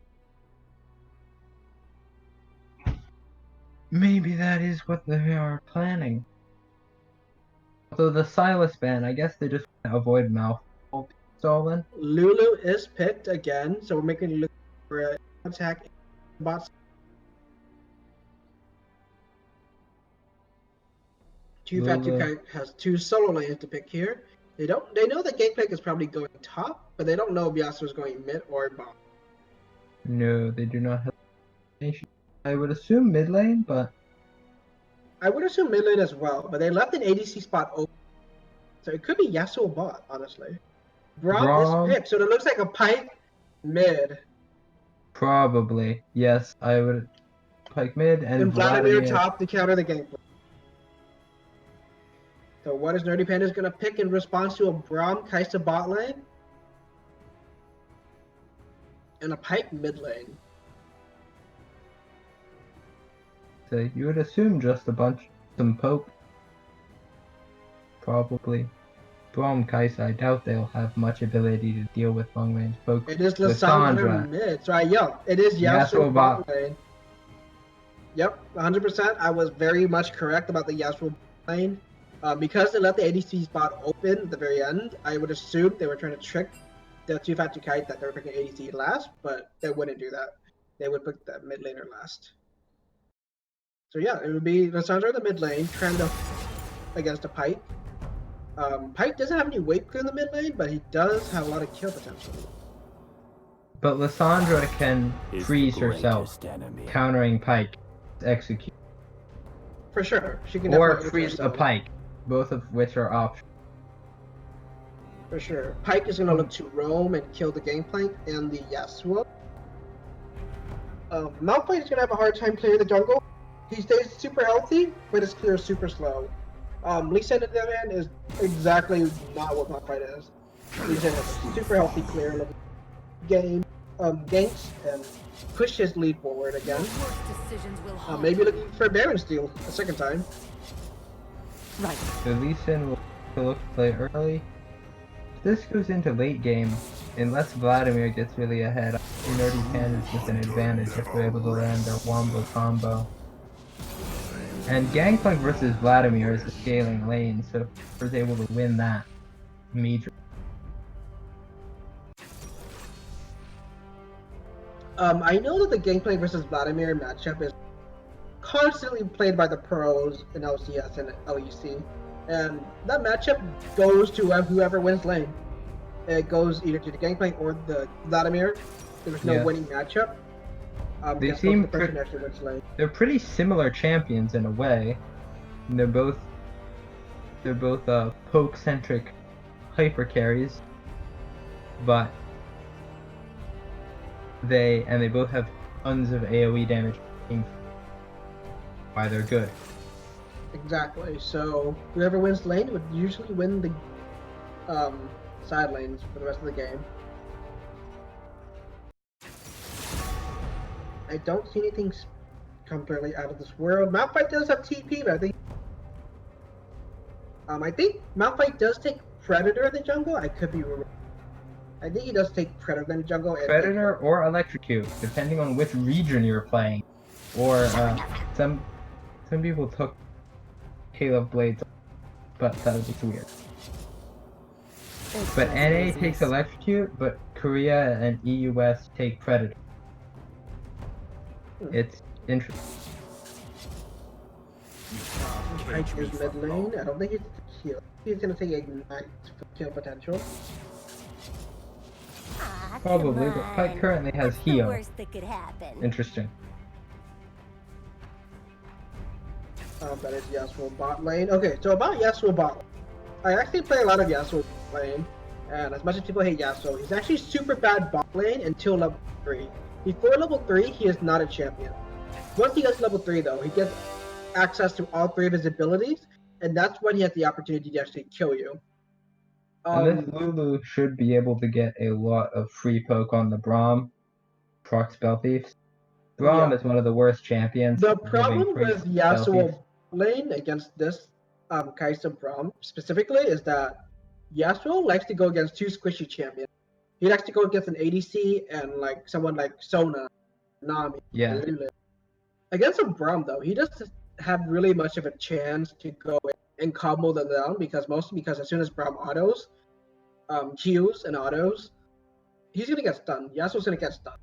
Maybe that is what they are planning. Although the Silas ban, I guess they just want to avoid Malphite stolen. Lulu is picked again, so we're making look for an attack bots. Too Fat to Kite has two solo lanes to pick here. They know that Gangplank is probably going top, but they don't know if Yasuo is going mid or bot. No, they do not have information. I would assume mid lane, but I would assume mid lane as well, but they left an ADC spot open. So it could be Yasuo bot, honestly. Braum is picked, so it looks like a Pike mid. Probably, yes. I would Pike mid and Vladimir top to counter the Gangplank. So what is Nerdy Pandas going to pick in response to a Braum Kai'Sa bot lane? And a Pike mid lane. So you would assume just some poke. Probably. Braum Kai'Sa, I doubt they'll have much ability to deal with long range poke. It is Lissandra mid. So it is Yasuo bot lane. Yep, 100%. I was very much correct about the Yasuo lane. Because they left the ADC spot open at the very end, I would assume they were trying to trick the Too Fat to Kite that they were picking ADC last, but they wouldn't do that. They would pick the mid laner last. So yeah, it would be Lissandra in the mid lane, trying to against a Pike. Pike doesn't have any weight clear in the mid lane, but he does have a lot of kill potential. But Lissandra can freeze herself, countering Pike, execute. For sure, she can. Or freeze a Pike, both of which are options. For sure, Pike is gonna look to roam and kill the Gangplank and the Yasuo. Malphite is gonna have a hard time clearing the jungle. He stays super healthy, but his clear is super slow. Lee Sin, on the other hand, is exactly not what Malphite is. Lee Sin has a super healthy clear in the game, ganks, and push his lead forward again. Maybe looking for Baron Steal a second time. Right. So Lee Sin will look to play early. If this goes into late game, unless Vladimir gets really ahead, Nerdy Pandas with an advantage if they're able to land their Wombo combo. And Gangplank versus Vladimir is a scaling lane, so if was able to win that major. I know that the Gangplank versus Vladimir matchup is constantly played by the pros in LCS and LEC, and that matchup goes to whoever wins lane. It goes either to the Gangplank or the Vladimir. There's no winning matchup. They seem they're pretty similar champions in a way. And they're both poke centric hyper carries, but they both have tons of AoE damage. Why they're good. Exactly. So whoever wins lane would usually win the side lanes for the rest of the game. I don't see anything completely out of this world. Malphite does have TP, but I think Malphite does take Predator in the jungle. I could be wrong. I think he does take Predator in jungle and Predator or Electrocute, depending on which region you're playing. Or some people took Hail of Blades, but that was weird. But NA takes Electrocute, but Korea and EUS take Predator. It's interesting. Kite is mid lane. I don't think he's heal. He's gonna take Ignite for kill potential. Probably, but Kite currently has heal. Worst that could happen. Interesting. That is Yasuo bot lane. Okay, so about Yasuo bot lane. I actually play a lot of Yasuo bot lane, and as much as people hate Yasuo, he's actually super bad bot lane until level 3. Before level 3, he is not a champion. Once he gets level 3 though, he gets access to all 3 of his abilities, and that's when he has the opportunity to actually kill you. And this Lulu should be able to get a lot of free poke on the Braum, proc spell thieves. Braum is one of the worst champions. The problem with Yasuo lane against this Kai'Sa Braum specifically is that Yasuo likes to go against 2 squishy champions. He likes to go against an ADC and like someone like Sona, Nami, and Lulu. Against a Braum though, he doesn't have really much of a chance to go and combo them down because as soon as Braum autos, Qs and autos, he's gonna get stunned. Yasuo's gonna get stunned.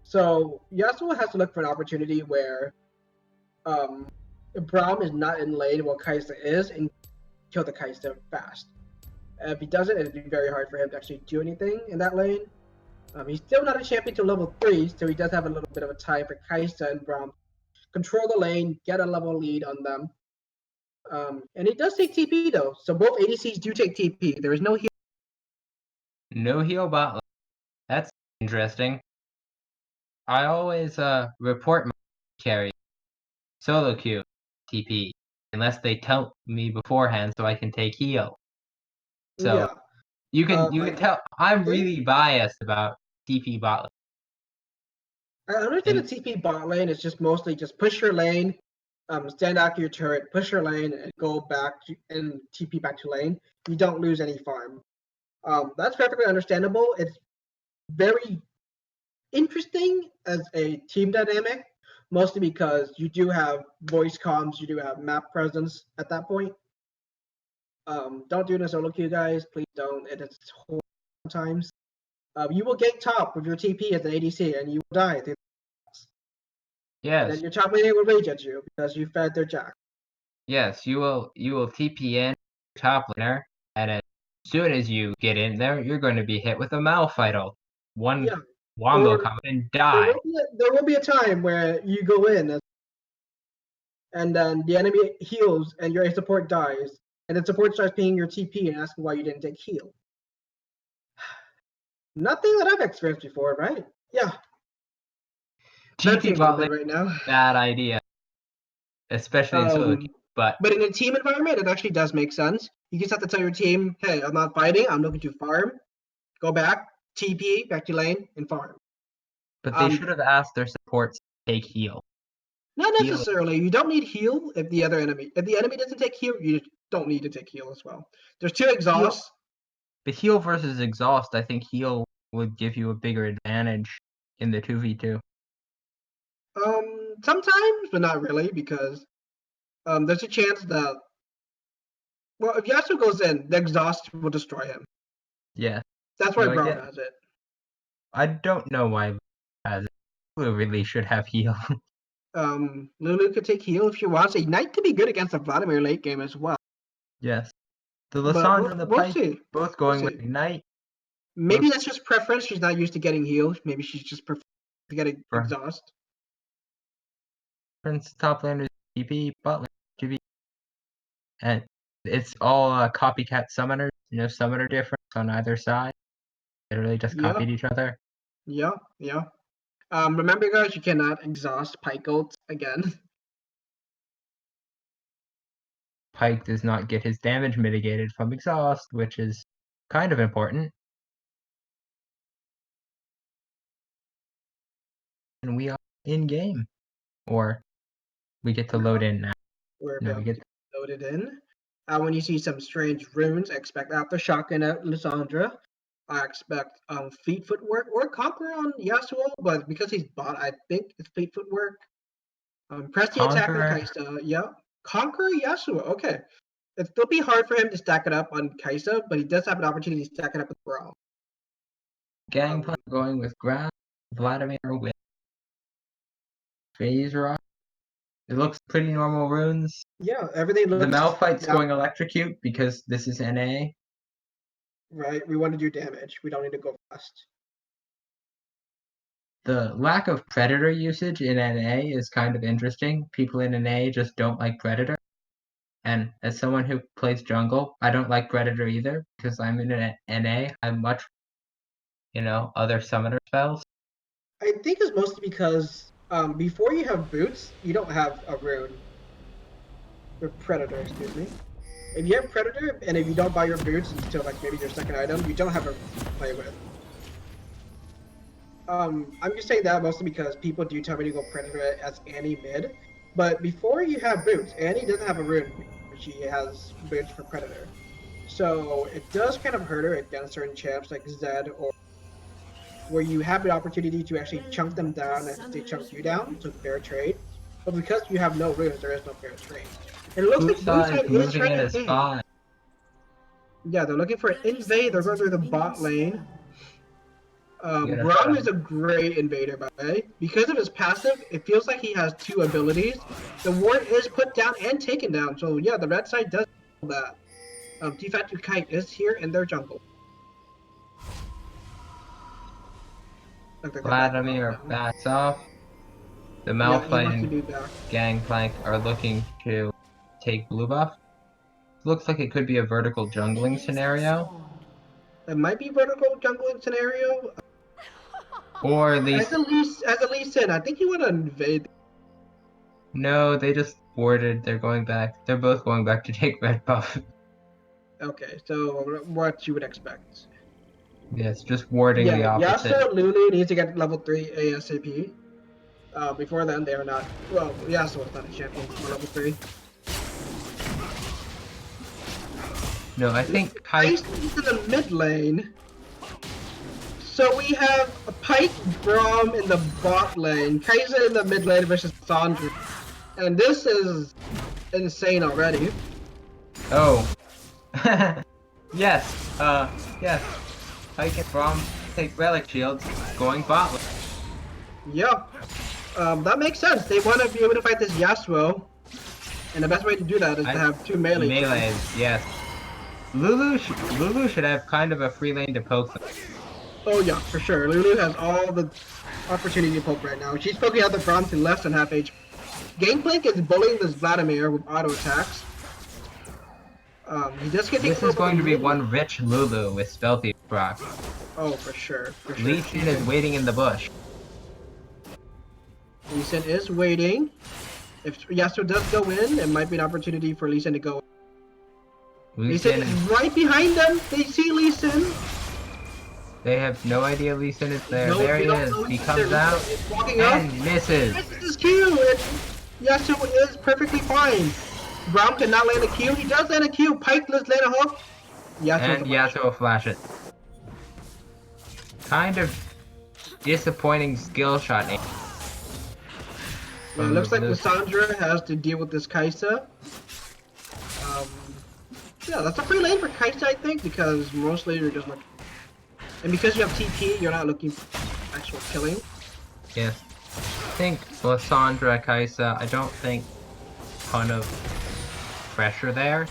So Yasuo has to look for an opportunity where Braum is not in lane while Kai'Sa is and kill the Kai'Sa fast. If he doesn't, it'd be very hard for him to actually do anything in that lane. He's still not a champion till level 3, so he does have a little bit of a time for Kai'Sa and Braum control the lane, get a level lead on them. And he does take TP though, so both ADCs do take TP. There is no heal. No heal bot lane. That's interesting. I always report my carry solo queue TP unless they tell me beforehand so I can take heal. So you can tell I'm really biased about TP bot lane. I understand the TP bot lane is just mostly just push your lane, stand after your turret, push your lane, and go back and TP back to lane. You don't lose any farm. That's perfectly understandable. It's very interesting as a team dynamic, mostly because you do have voice comms, you do have map presence at that point. Don't do it in a solo queue, guys. Please don't. It is horrible sometimes. You will get top with your TP as an ADC, and you will die. Yes. And then your top laner will rage at you because you fed their jack. Yes, you will TP in top laner, and as soon as you get in there, you're going to be hit with a Malfightle. One wombo come and die. There will be a time where you go in and then the enemy heals and your support dies, and then support starts pinging your TP and asking why you didn't take heal. Nothing that I've experienced before, right? Yeah. TP bot lane right now. Bad idea, especially in solo queue. But in a team environment, it actually does make sense. You just have to tell your team, hey, I'm not fighting, I'm looking to farm. Go back, TP, back to lane, and farm. But they should have asked their supports to take heal. Not necessarily. You don't need heal if the enemy doesn't take heal, you don't need to take heal as well. There's 2 exhausts. But heal versus exhaust, I think heal would give you a bigger advantage in the 2v2. Sometimes, but not really, because there's a chance that, well, if Yasuo goes in, the exhaust will destroy him. Yeah. That's why Braum has it. I don't know why has it. Lulu really should have heal. Lulu could take heal if she wants. Ignite could be good against the Vladimir late game as well. Yes. The Lissandra and the Pike both going with Ignite. Maybe that's just preference. She's not used to getting healed. Maybe she's just prefer to get exhaust. Prince top laner TP, bot lane TP. And it's all copycat summoners. No summoner difference on either side. They really just copied each other. Yeah. Remember, guys, you cannot exhaust Pike ult again. Pike does not get his damage mitigated from exhaust, which is kind of important. And we are in game. Or we get to load in now. We're about to load it in. When you see some strange runes, expect Aftershock and Lissandra. I expect fleet footwork or Conqueror on Yasuo, but because he's bot, I think it's fleet footwork. Press the attack on Conqueror, Kaisa. Yeah. Conqueror Yasuo. Okay. It'll be hard for him to stack it up on Kaisa, but he does have an opportunity to stack it up with Brawl. Gangplank going with Ground, Vladimir with Phase Rock. It looks pretty normal runes. Yeah, everything The looks Malphite's yeah, going Electrocute because this is NA. right. We want to do damage. We don't need to go fast. The lack of Predator usage in NA is kind of interesting. People in NA just don't like Predator. And as someone who plays jungle, I don't like Predator either because I'm in an NA. I'm much, other summoner spells. I think it's mostly because before you have boots, you don't have a rune. Or predator, excuse me. If you have predator, and if you don't buy your boots until like maybe your second item, you don't have a to play with. I'm just saying that mostly because people do tell me to go predator as Annie mid, but before you have boots, Annie doesn't have a rune. She has boots for predator, so it does kind of hurt her against certain champs like Zed or where you have the opportunity to actually chunk them down as they chunk you down, so fair trade. But because you have no runes, there is no fair trade. And it looks like blue Usa side is is moving trying in to as invade. 5. Yeah, they're looking for an invade. They're going through the bot lane. Yeah. Braum is a great invader, by the way. Because of his passive, it feels like he has two abilities. The ward is put down and taken down. So yeah, the red side does that. De facto Kite is here in their jungle. Vladimir backs off. The Yeah, he wants Malphite to and be back. Gangplank are looking to take blue buff. Looks like it could be a vertical jungling scenario. It might be vertical jungling scenario. Or at least... As a Lee Sin, I think you want to invade. No, they just warded. They're going back. They're both going back to take red buff. Okay, so what you would expect. Yes, just warding the opposite. Yasuo and Lulu needs to get level 3 ASAP. Before then, they are not. Well, Yasuo is not a champion for level 3. No, I think Kite... into the mid lane. So we have a Pike, Braum in the bot lane, Kaiser in the mid lane versus Sandra. And this is insane already. Oh. Yes, yes. Pike and Braum take relic shields, going bot lane. Yep. That makes sense. They want to be able to fight this Yasuo. And the best way to do that is to have two melees. Melees, yes. Lulu should have kind of a free lane to poke them. Oh yeah, for sure. Lulu has all the opportunity to poke right now. She's poking out the Braum to less than half HP. Gangplank is bullying this Vladimir with auto attacks. He just gets. This is going to be one rich Lulu with Stealthy Rock. Oh, for sure. Lee Sin is waiting in the bush. Lee Sin is waiting. If Yasuo does go in, it might be an opportunity for Lee Sin to go. Lee Sin is right behind them. They see Lee Sin. They have no idea Lee Sin is there. No, there he is. He comes out and misses. Misses his Q, and Yasuo is perfectly fine. Braum cannot land a Q. He does land a Q. Pike does land a hook. Yasuo flash it. Kind of disappointing skill shot. It looks like Lissandra has to deal with this Kaisa. Yeah, that's a free lane for Kaisa, I think, because mostly you're just looking. And because you have TP, you're not looking for actual killing. Yes. I think Lissandra, Kaisa, I don't think ton of pressure there.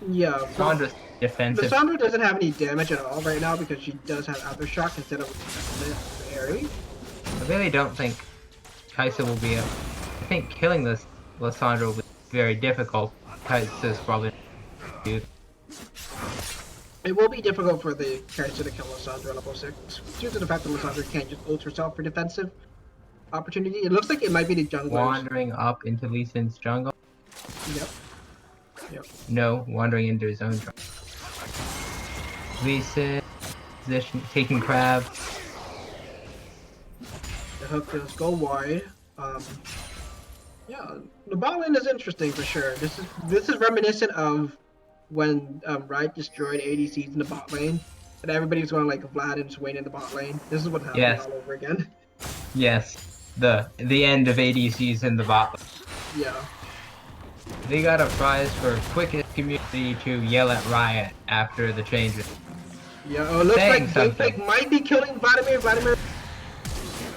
Yeah. Lissandra's defensive. Lissandra doesn't have any damage at all right now because she does have Aftershock instead of Fairy. I really don't think Kaisa will be I think killing this Lissandra will be very difficult. Kaisa's probably not. It will be difficult for the Kaisa to kill Lissandra level 6, due to the fact that Lissandra can't just ult herself for defensive opportunity. It looks like it might be the junglers. Wandering up into Lee Sin's jungle. Yep. No, wandering into his own jungle. Lee Sin, position, taking crab. The hook does go wide. Yeah, the bot lane is interesting for sure. This is reminiscent of when Riot destroyed ADCs in the bot lane. And everybody's going like Vlad and Swain in the bot lane. This is what happened Yes. all over again. Yes, the end of ADCs in the bot lane. Yeah. They got a prize for quickest community to yell at Riot after the changes. Yeah, oh, it looks Saying like something. Gangplank might be killing Vladimir.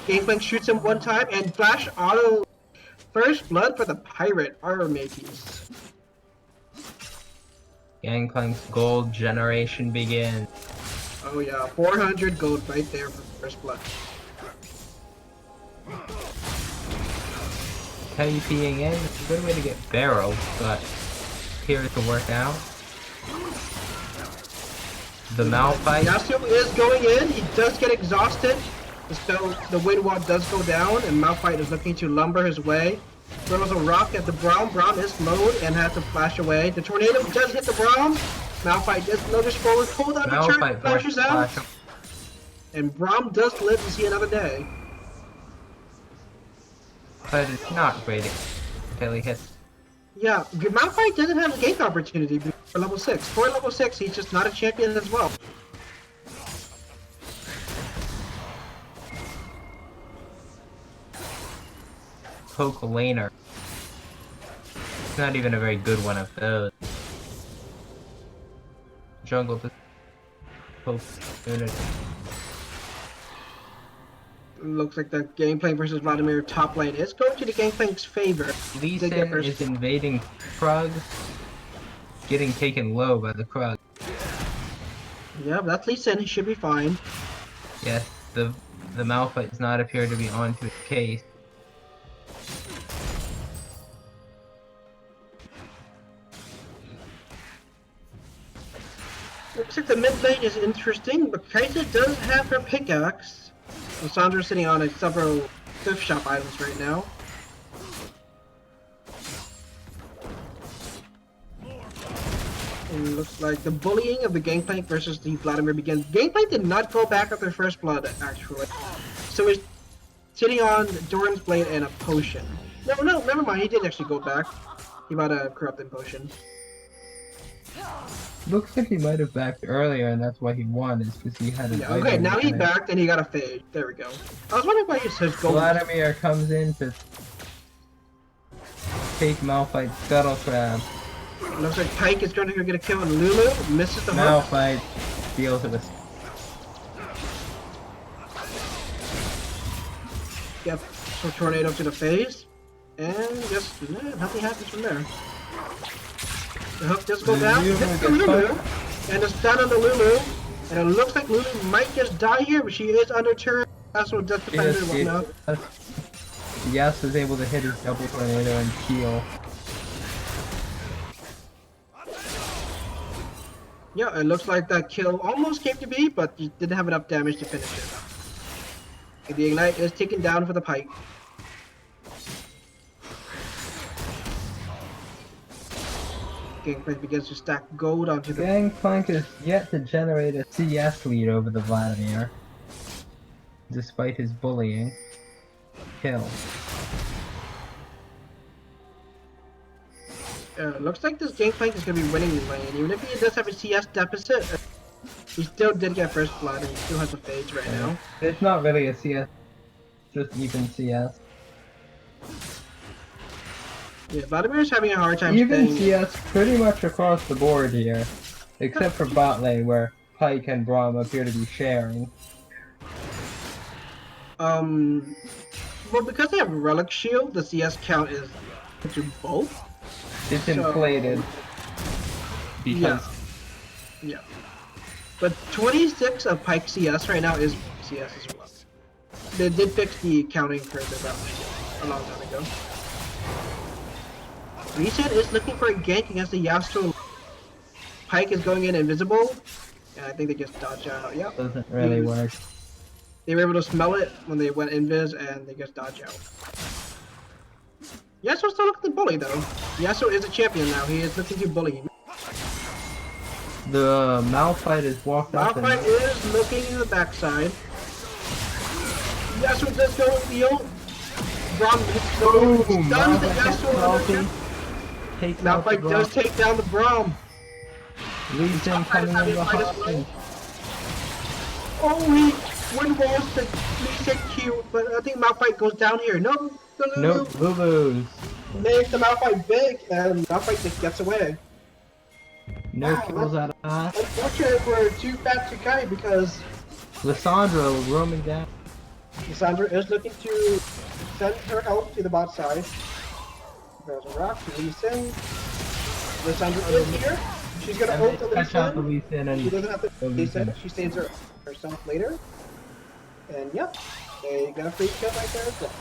Gangplank shoots him one time and flash auto first blood for the pirate armor makies. Gangplank's gold generation begins. Oh yeah, 400 gold right there for first blood. Kiting in, it's a good way to get barreled, but appears to work out. The Malphite. Yasuo is going in, he does get exhausted, so the wind wall does go down, and Malphite is looking to lumber his way. Throws a rock at the Braum. Braum is slowed and has to flash away. The tornado does hit the Braum. Malphite does notice forward, hold on to turn, flashes out. And Braum does live to see another day. But it's not great until he hits. Yeah, Malphite doesn't have a gank opportunity for level 6. For level 6, he's just not a champion as well. Poke laner. It's not even a very good one of those. Jungle to poke unit. Looks like the Gangplank versus Vladimir top lane is going to the Gangplank's favor. Lee Sin is invading Krug, getting taken low by the Krug. Yeah, but that's Lee Sin, he should be fine. Yes, the Malphite does not appear to be onto his case. Looks like the mid lane is interesting, but Kite does have her pickaxe. Sandra's sitting on several thrift shop items right now. And it looks like the bullying of the Gangplank versus the Vladimir begins. Gangplank did not go back after first blood, actually. So he's sitting on Doran's blade and a potion. No, never mind, he did actually go back. He bought a corrupting potion. Looks like he might have backed earlier, and that's why he won, is because he had a... Yeah, okay, now he backed and he got a fade. There we go. I was wondering why he says gold. Vladimir comes in to take Malphite's Scuttle Crab. Looks like Pike is going to go get a kill on Lulu. Misses the hook. Malphite deals with a... Yep, so tornado to the face. And just, nothing happens from there. The hook does go down, hits the Lulu, and it's down on the Lulu. And it looks like Lulu might just die here, but she is under turret. That's what Death Defender and whatnot. Yas was able to hit his double tornado and heal. Yeah, it looks like that kill almost came to be, but you didn't have enough damage to finish it. And the Ignite is taken down for the Pike. Gangplank begins to stack gold onto the... Gangplank is yet to generate a CS lead over the Vladimir, despite his bullying. Kill. Looks like this Gangplank is going to be winning the lane. Even if he does have a CS deficit, he still did get first blood and he still has a phase right now. It's not really a CS, just even CS. Yeah, Vladimir's having a hard time Even staying... CS pretty much across the board here, except for bot lane where Pike and Braum appear to be sharing. Well, because they have Relic Shield, the CS count is to both. It's inflated. Because... Yeah. But 26 of Pike CS right now is CS as well. They did fix the counting for the Relic Shield a long time ago. Reset is looking for a gank against the Yasuo. Pike is going in invisible, and I think they just dodge out. Yep. Doesn't really work. They were able to smell it when they went invis, and they just dodge out. Yasuo's still looking to bully though. Yasuo is a champion now. He is looking to bully him. The Malphite is walked up. Malphite is looking in the backside. Yasuo does go with the ult. Braum hits the ult. Stuns the Yasuo. Malphite does take down the Braum. Lee Sin coming in behind. Oh, he win walls to Lee Q, but I think Malphite goes down here. No, the Lulu Nope, Lulu's. makes the Malphite big, and Malphite just gets away. No Wow, kills out of that. unfortunate for too fat to Kite because Lissandra roaming down. Cassandra is looking to send her help to the bot side. There's a rock to Lee Sin. Lissandra is here. She's gonna ult the Lee Catch out the Sin. Lee Sin and She doesn't have to the Lee Lee Sin. Sin. She saves herself later. And yep, they got a free kill right there as well.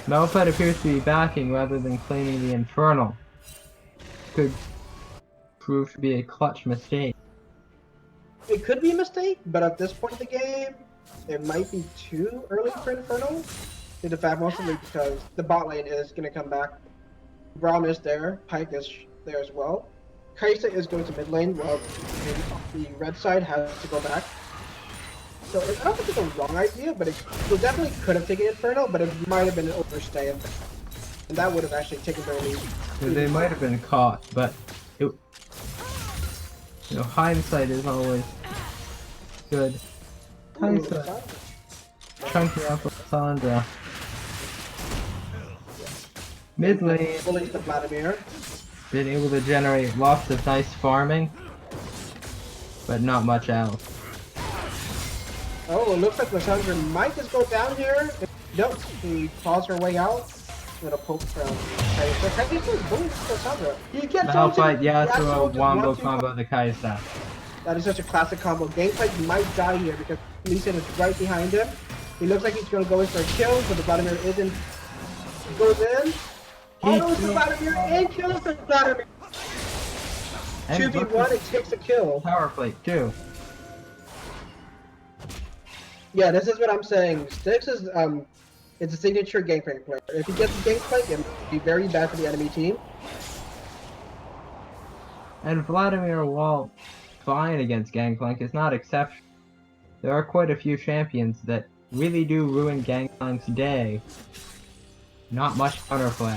Malphite appears to be backing rather than claiming the Infernal. Could prove to be a clutch mistake. It could be a mistake, but at this point in the game, it might be too early for Infernal. In the fact, mostly because the bot lane is going to come back. Braum is there, Pike is there as well. Kaisa is going to mid lane while the red side has to go back. So I don't think it's a wrong idea, but it definitely could have taken Infernal, but it might have been an overstay. And that would have actually taken their lead. They might have been caught, but it, you know, hindsight is always good. Hindsight. Chunking up Lissandra. Mid lane, Bullies to Vladimir. been able to generate lots of nice farming, but not much else. Oh, it looks like Lissandra might just go down here. Nope, she claws her way out. Little poke from Kaisa. Kaisa's bullying Lissandra. You get Malphite, Yasuo Yasuo, just Wombo one, two combo the Kaisa. That is such a classic combo. Gameplay might die here because Lee Sin is right behind him. He looks like he's going to go in for a kill, but the Vladimir isn't. He goes in. Autos the Vladimir and kills the Vladimir. 2v1, it takes a kill. Power plate too. Yeah, this is what I'm saying. Styx is it's a signature Gangplank player. If he gets the Gangplank, it will be very bad for the enemy team. And Vladimir, while fine against Gangplank, is not exceptional. There are quite a few champions that really do ruin Gangplank's day. Not much counterplay.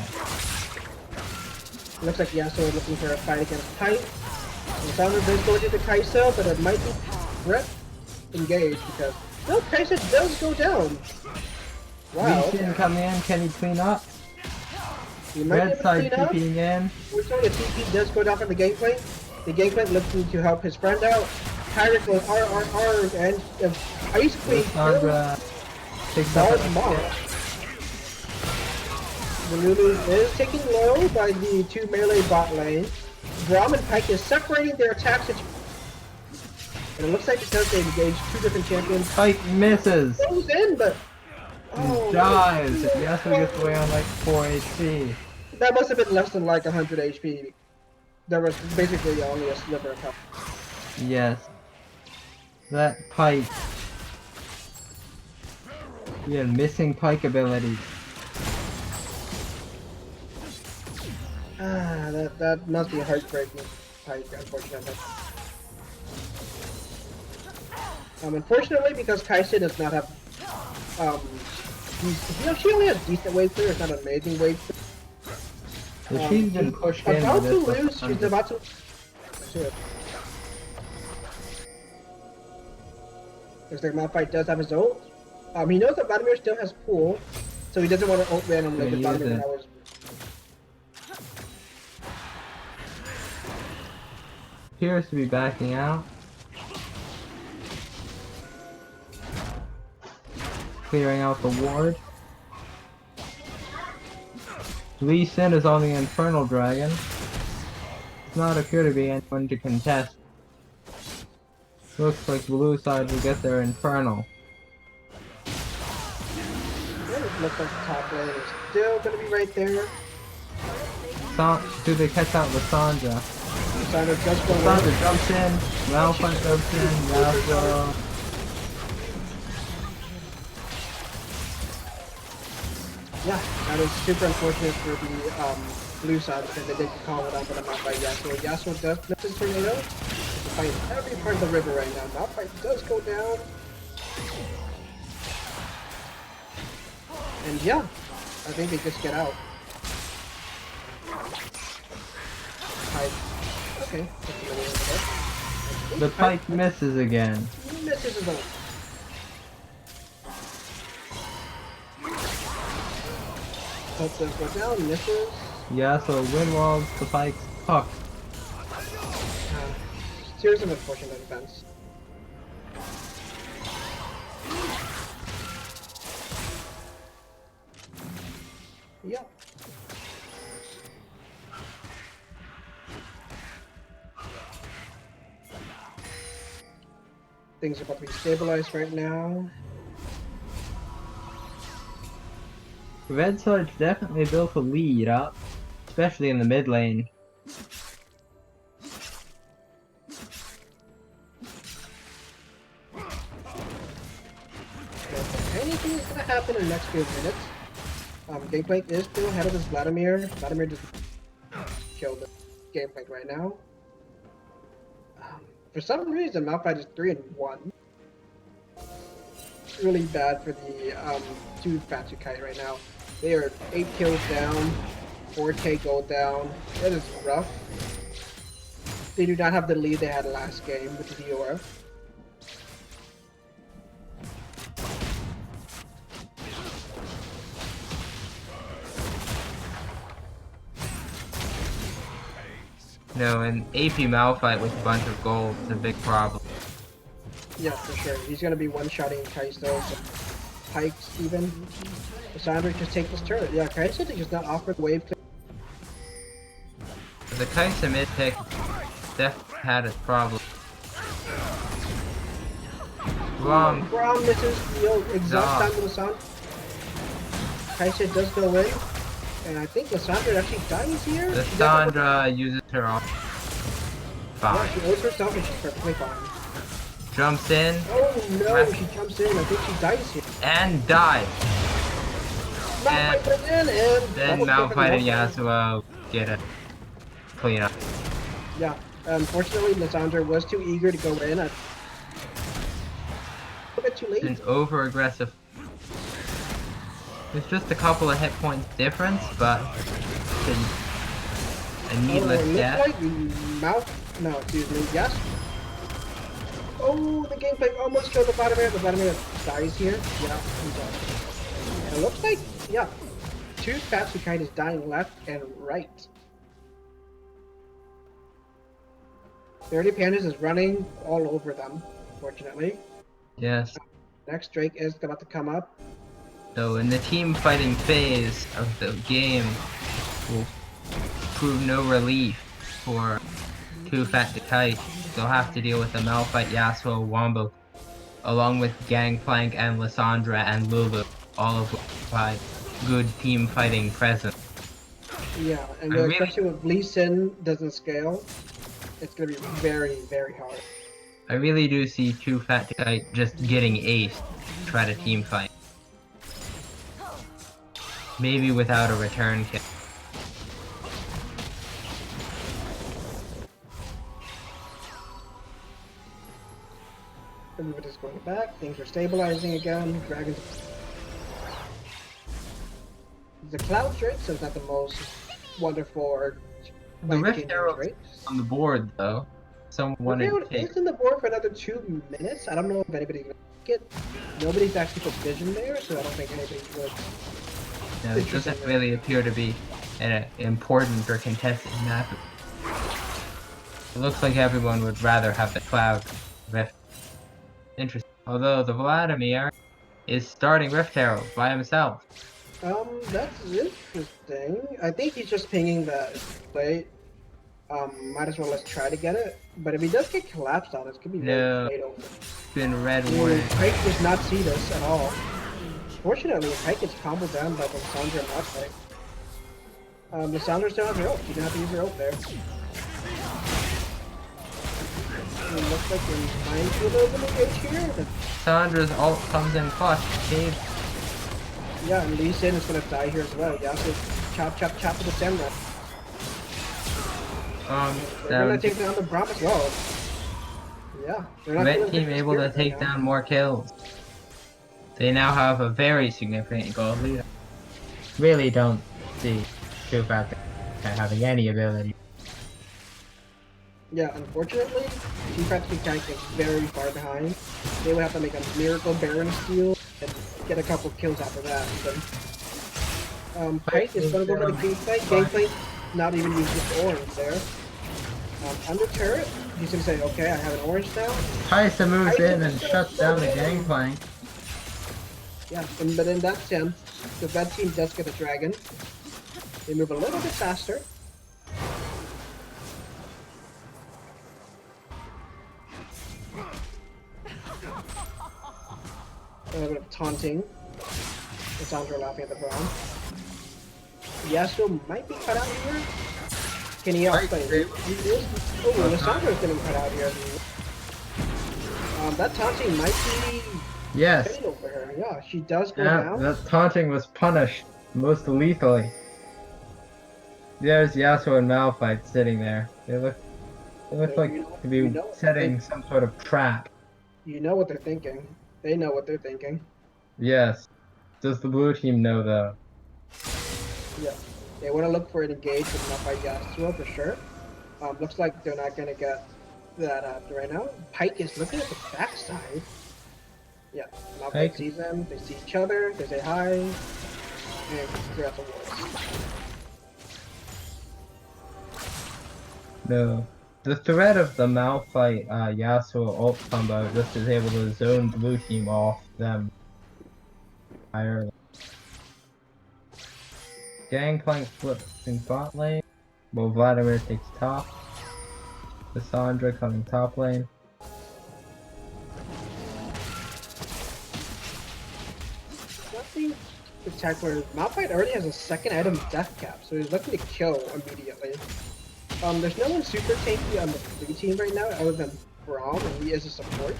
Looks like Yasuo is looking for a fight against Kite. The founder is going to the Kaisa, but it might be threat engaged because no, Kaisa does go down. Wow. Lee Sin coming in, can he clean up? He might Red side clean up. TPing in. We're showing the TP does go down from the Gangplank. The Gangplank looking to help his friend out. Pirate goes R, and Ice Queen Lissandra picks up kills Mom. The Lulu is taken low by the two melee bot lane. Braum and Pike is separating their attacks. And it looks like because they engaged two different champions, Kite misses. goes in, but oh, Dies. And Yasuo gets away on like 4 HP. that must have been less than like 100 HP. There was basically only a sliver of health. Yes. That Pike. Yeah, missing Pike ability. Ah, that must be heartbreaking, Pike, unfortunately. Unfortunately, because Kaisa does not have, she only has decent wave clear, it's not an amazing wave clear. So she's been pushed in About with to this lose, she's about to... Shit. Looks like Malphite does have his ult. He knows that Vladimir still has pool, so he doesn't want to ult randomly because Vladimir now is... Appears to be backing out. Clearing out the ward. Lee Sin is on the Infernal Dragon. Does not appear to be anyone to contest. Looks like blue side will get their Infernal. It looks like the top lane is still going to be right there. Do they catch out Lissandra? Lissandra just going Lissandra jumps in, Malphite jumps in, Yasuo. Yeah, that is super unfortunate for the blue side because they did call it out, but I'm not by Yasuo. Yasuo does lift his tornado to fight every part of the river right now. Malphite does go down. And yeah, I think they just get out. Okay, that's a little bit. The Pike misses again. He misses his own. Hope this goes down, misses. Yeah, so Windwall's the Pike's puck. Series of unfortunate events. Yep. Things are about to be stabilized right now. Red Side's definitely built a lead up, especially in the mid lane. Anything is going to happen in the next few minutes. Gangplank is still ahead of his Vladimir. Vladimir just killed the Gangplank right now. For some reason, Malphite is 3-1. It's really bad for the two Fatsu Kite right now. They are 8 kills down, 4k gold down. That is rough. They do not have the lead they had last game with the DOR. No, an AP Malphite with a bunch of gold is a big problem. Yeah, for sure. He's going to be one-shotting Kai'Sa, Pikes even. Cassandra just take this turret. Yeah, Kai'Sa does not offer the wave. The Kai'Sa mid pick definitely had its problem. Wrong. Braum misses the exhaust time to Lissandra. Kai'Sa does go in. And I think Lissandra actually dies here. Lissandra uses her off. Fine. Yeah, she owes herself and she's perfectly fine. Jumps in. Oh no, she jumps in. I think she dies here. And dies. Malphite put it in and... Then Malphite and Yasuo get it. Clean up. Yeah, unfortunately Lissandra was too eager to go in. A bit too late. It's an over-aggressive. There's just a couple of hit points difference, but a needless death. Like no, excuse me, yes. Oh, the gameplay almost killed the Vladimir. The Vladimir dies here. Yeah, he does. It looks like, yeah, two Fatsu Kite is dying left and right. 30 Pandas is running all over them, fortunately. Yes. Next Drake is about to come up. So in the team fighting phase of the game will prove no relief for two Fatsu Kite. They'll have to deal with the Malphite, Yasuo, Wombo, along with Gangplank and Lissandra and Lulu, all of which provide good team fighting presence. Yeah, and especially if Lee Sin doesn't scale, it's gonna be very, very hard. I really do see two Fatsu Kite just getting aced to try to team fight. Maybe without a return kill. Everybody's going back, things are stabilizing again, Dragons... The Cloud Drakes is not the most wonderful or... The Rift Arrow on the board though. Someone is in the board for another 2 minutes. I don't know if anybody's gonna get it. Nobody's actually put vision there, so I don't think anybody would. No, it doesn't really appear to be an important or contested map. It looks like everyone would rather have the Cloud Rift. Interesting. Although the Vladimir is starting Rift Arrow by himself. That's interesting. I think he's just pinging the play. Might as well let's try to get it. But if he does get collapsed on, it's gonna be very late over. It's been red warning. Pike does not see this at all. Fortunately, Pike gets comboed down by Lissandra and Malphite. Lissandra still has her ult. She didn't have to use her ult there. It looks like we're trying to a little bit of engage here. Lissandra's ult comes in clutch. Save. Yeah, and Lee Sin is gonna die here as well. Yeah, so chop, chop, chop to the Samurai. They're gonna take down the Braum as well. Yeah, they're not Red team able to take down more kills. They now have a very significant goal lead. Really don't see True Fatsu having any ability. Yeah, unfortunately, Team Practically Kite is very far behind. They would have to make a miracle Baron steal and get a couple kills after that. And then, Kite is going to go for the gameplay. Gameplay, not even using the orange there. Under turret, he's going to say, okay, I have an orange now. Kaisa moves in and shuts down the gangplank. Yeah, but in that sense, the red team does get a dragon. They move a little bit faster. A little bit of taunting. Lissandra laughing at the Braum. Yasuo might be cut out here. Can he outplay? Oh, Lissandra's getting cut out here. That taunting might be fatal for her. Yeah, she does go down. That taunting was punished most lethally. There's Yasuo and Malphite sitting there. They look like to be setting some sort of trap. You know what they're thinking. They know what they're thinking. Yes. Does the blue team know though? Yeah. They want to look for an engage with Malphite Yasuo for sure. Looks like they're not going to get that right now. Pike is looking at the backside. Yeah, Malphite sees them, they see each other, they say hi, and they're at the wars. No. The threat of the Malphite Yasuo ult combo just is able to zone blue team off them entirely. Gangplank flips in bot lane, while Vladimir takes top. Lissandra coming top lane. Nothing spectacular. Malphite already has a second item death cap, so he's looking to kill immediately. There's no one super tanky on the blue team right now other than Braum, and he is a support.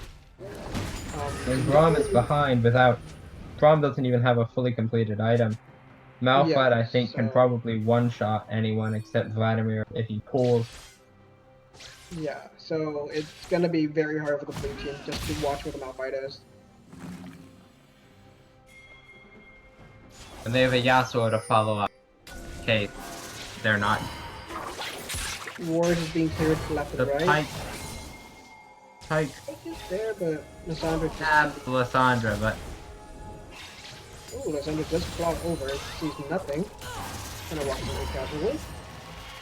And Braum is behind without... Braum doesn't even have a fully completed item. Malphite, I think, can probably one-shot anyone except Vladimir if he pulls. Yeah, so it's gonna be very hard for the blue team just to watch where the Malphite is. And they have a Yasuo to follow up. Okay, they're not. Wars is being cleared left and right. Kite is there, but Lissandra just Lissandra, but... Ooh, Lissandra does claw over, sees nothing. Kinda walks away casually.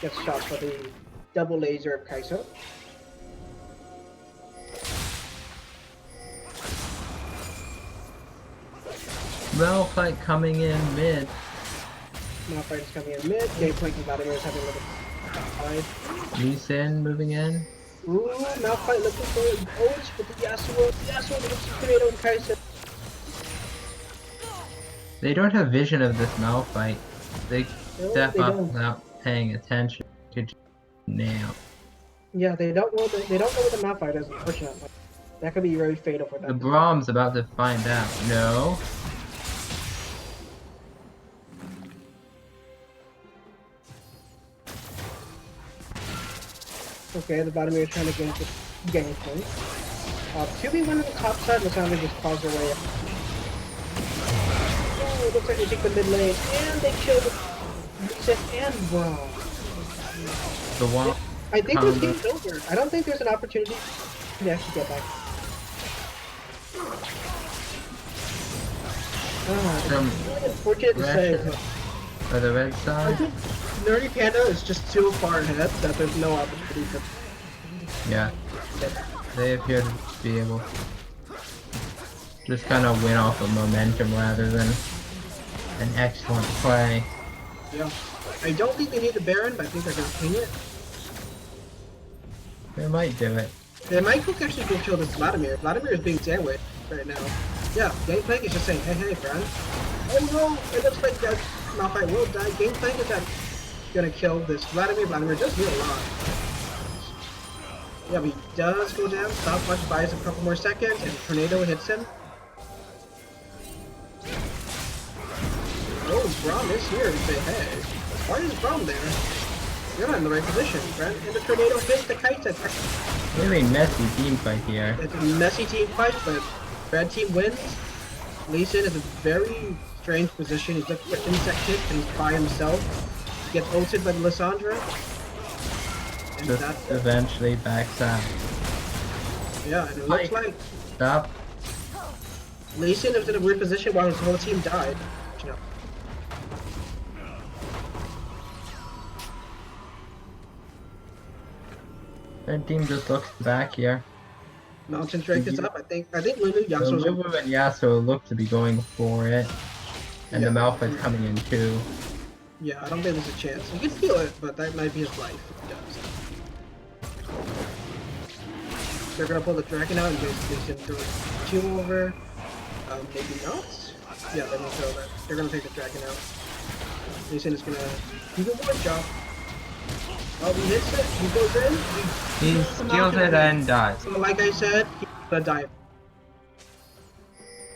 Gets shot for the double laser of Kaiso. Malphite coming in mid. Malphite is coming in mid. Gangplank and Vladimir is having a little fight. Lee Sin moving in. Ooh, Malphite looking for ults with the Yasuo. Yasuo with the Tornado and Kaiso. They don't have vision of this Malphite. They step up without paying attention to now. Yeah, they don't know what the Malphite is, unfortunately. That could be very fatal for them. The Braum's about to find out. No. Okay, the Vladimir is trying to gain points. 2v1 on the top side, Lissandra just claws her way up. Oh, it looks like they take the mid lane, and they kill the Reset and Braum. The one. I think this game's over. I don't think there's an opportunity to actually get back. It's unfortunate to say. For the red side? I think Nerdy Panda is just too far ahead that there's no opportunity for... Yeah. They appear to be able to just kind of win off of momentum rather than an excellent play. Yeah. I don't think they need the Baron, but I think they're going to ping it. They might do it. They might actually go kill this Vladimir. Vladimir is being sandwiched right now. Yeah, Gangplank is just saying, hey, friend. Oh no, it looks like that Malphite will die. Gangplank is gonna kill this Vladimir. Vladimir does heal a lot. Yeah, but he does go down. Stopwatch buys a couple more seconds, and Tornado hits him. Oh, Braum is here to say, hey, why is Braum there? You're not in the right position, friend. And the Tornado hits the Kite attack. Really messy team fight here. It's a messy team fight, but red team wins. Lee Sin is a very strange position. He's looking for insect hit and he's by himself. He gets ulted by Lissandra. just That's it. eventually backs out. Yeah, and it looks like Stop. Lee Sin was in a weird position while his whole team died. You know. Red team just looks back here. Mountain Drake is up. I think Lulu So Yasuo's Lulu and Yasuo look to be going for it. And Yeah. the Malphite's coming in too. Yeah, I don't think there's a chance. You can feel it, but that might be his life if he does. They're gonna pull the dragon out and just throw two over. Maybe not. Yeah, they're gonna throw that. They're gonna take the dragon out. Jason is gonna do the one job. Oh, he hits it. He goes in. He steals it and dies. So, like I said, he's gonna die.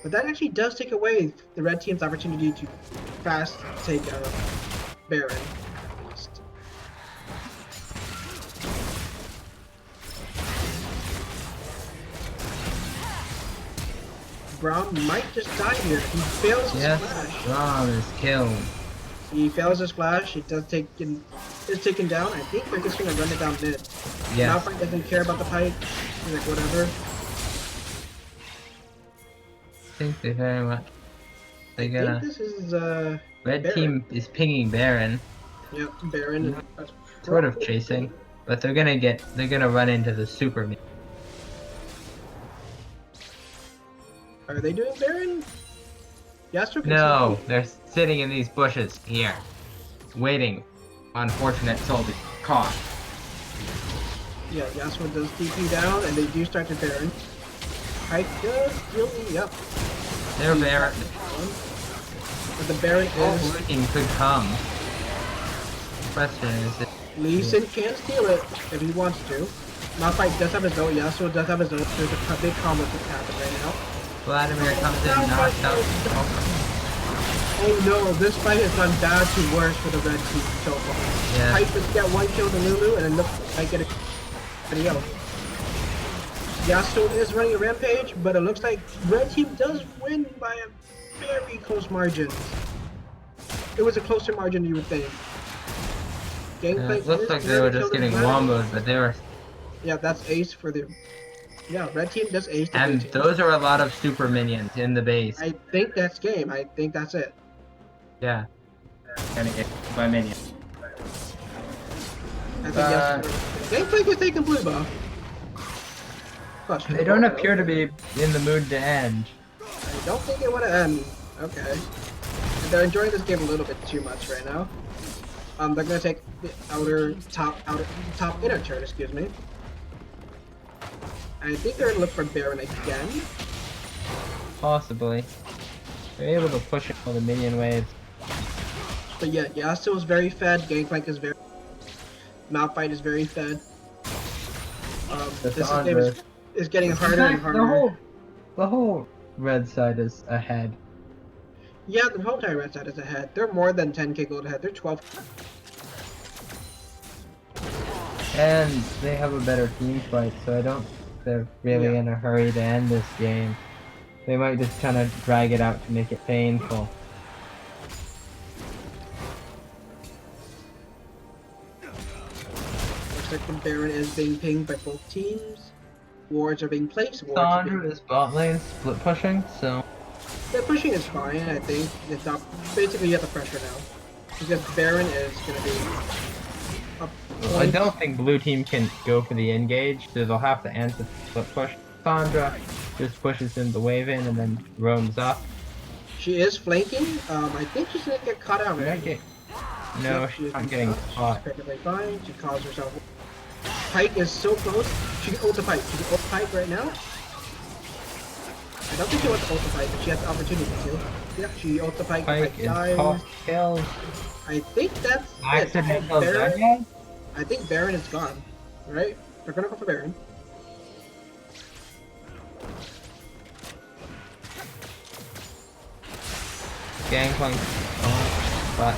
But that actually does take away the red team's opportunity to fast take Baron, at least. Braum might just die here. He fails his flash. Braum is killed. He fails his flash. He does is taken down. I think they're just gonna run it down mid. Yes. Malphite doesn't care about the pipe. He's like, whatever. I think they very much. They're I gonna. think this is Red Baron. team is pinging Baron. Yep, Baron. That's Sort of chasing, but they're gonna run into the super minion. Are they doing Baron? Yasuo can No, see. they're sitting in these bushes here, waiting. Unfortunate soul to be caught. Yeah, Yasuo does TP down, and they do start to Baron. Kite does really up. They're Baron. But the Baron is... Looking could come. Question is, Lee Sin can steal it if he wants to. Malphite does have his ult, Yasuo does have his ult. There's a big combo that's happening right now. Vladimir comes in, knocks out. Oh no, this fight has gone bad to worse for the red team so far. Yeah. Kite just got one kill to Lulu, and then looks like get anybody else. Yasuo is running a rampage, but it looks like red team does win by a very close margin. It was a closer margin than you would think. It looks like they were just getting womboed, but they were. Yeah, that's ace for the. Yeah, red team does ace. The And blue team. those are a lot of super minions in the base. I think that's game. I think that's it. Yeah. Gonna get by minions. I think yes. Gameplay is taking blue buff. They don't appear to be in the mood to end. I don't think it would have ended. Okay. They're enjoying this game a little bit too much right now. They're gonna take the top inner turret, excuse me. I think they're gonna look for Baron again. Possibly. They're able to push all the minion waves. But yeah, Yasuo is very fed, Gangplank is very... Malphite is very fed. This game is getting harder and harder. The whole red side is ahead. Yeah, the whole entire red side is ahead. They're more than 10k gold ahead. They're 12. And they have a better team fight, so I don't think they're really in a hurry to end this game. They might just kind of drag it out to make it painful. Looks like the Baron is being pinged by both teams. Wards are being placed. Sandra is bot lane split pushing, so... The pushing is fine, I think. It's not... Basically, you have the pressure now. Because Baron is going to be... I don't think blue team can go for the engage, so they'll have to answer the split push. Sandra just pushes in the wave in and then roams up. She is flanking. I think she's going to get caught out. Right? No, she's not getting caught. She's perfectly fine. She calls herself... Pike is so close. She can ult the Pike. She can ult Pike right now. I don't think she wants to ult the Pike, but she has the opportunity to. Yeah, she ult the Pike. Pike is dies. killed. I think that's Accidental it. Baron? I think Baron is gone. Right? They're gonna go for Baron. Gangplank. But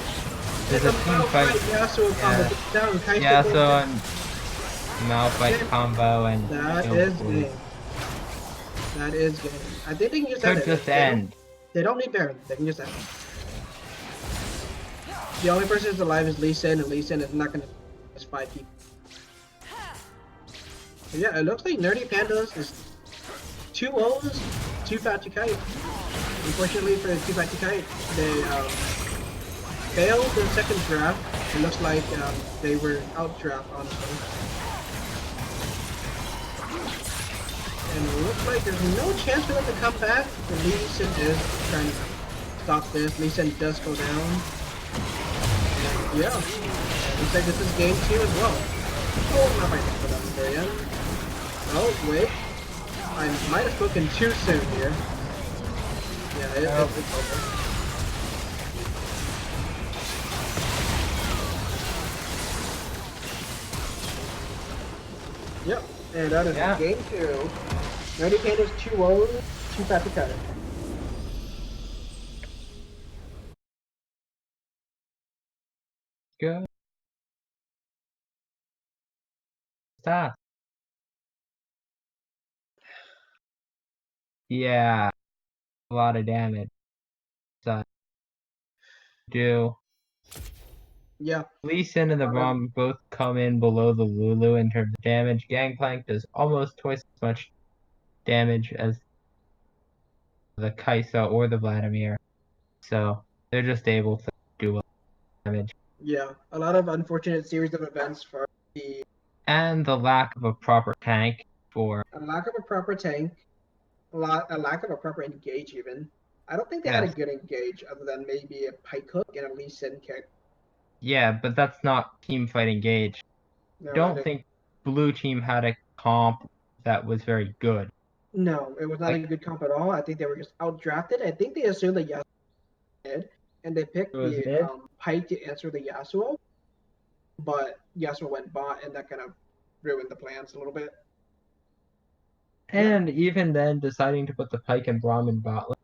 there's a team fight. Yasuo and Malphite combo and that is game. That is game. I think they can just end could it. just end. They don't need Baron. They can just end. The only person who's alive is Lee Sin, and Lee Sin is not gonna just 5 people. Yeah, it looks like Nerdy Pandas is 2 O's, 2 Fat to Kite. Unfortunately for 2 Fat to Kite, they failed the second draft. It looks like they were out draft, honestly. And it looks like there's no chance for them to come back. The Lee Sin is trying to stop this. Lee Sin does go down. And yeah, looks like this is game 2 as well. Oh, not right for them very end. Oh, wait. I might have spoken too soon here. Yeah, it's over. Yep, and that is game 2. Nerdy Pandas 2 O's, 2 Fat to Kite. Good. Stop. Yeah, a lot of damage. So, do. Yeah. Lee Sin and the Bomb both come in below the Lulu in terms of damage. Gangplank does almost twice as much damage as the Kaisa or the Vladimir. So they're just able to do a lot of damage. Yeah, a lot of unfortunate series of events for the... And the lack of a proper tank for... A lack of a proper tank, a lack of a proper engage even. I don't think they had a Yes. good engage other than maybe a pike hook and a Lee Sin kick. Yeah, but that's not team fight engage. No, Don't think blue team had a comp that was very good. No, it was not a good comp at all. I think they were just outdrafted. I think they assumed that Yasuo did, and they picked the pike to answer the Yasuo, but Yasuo went bot, and that kind of ruined the plans a little bit. And even then, deciding to put the pike and Braum in bot lane,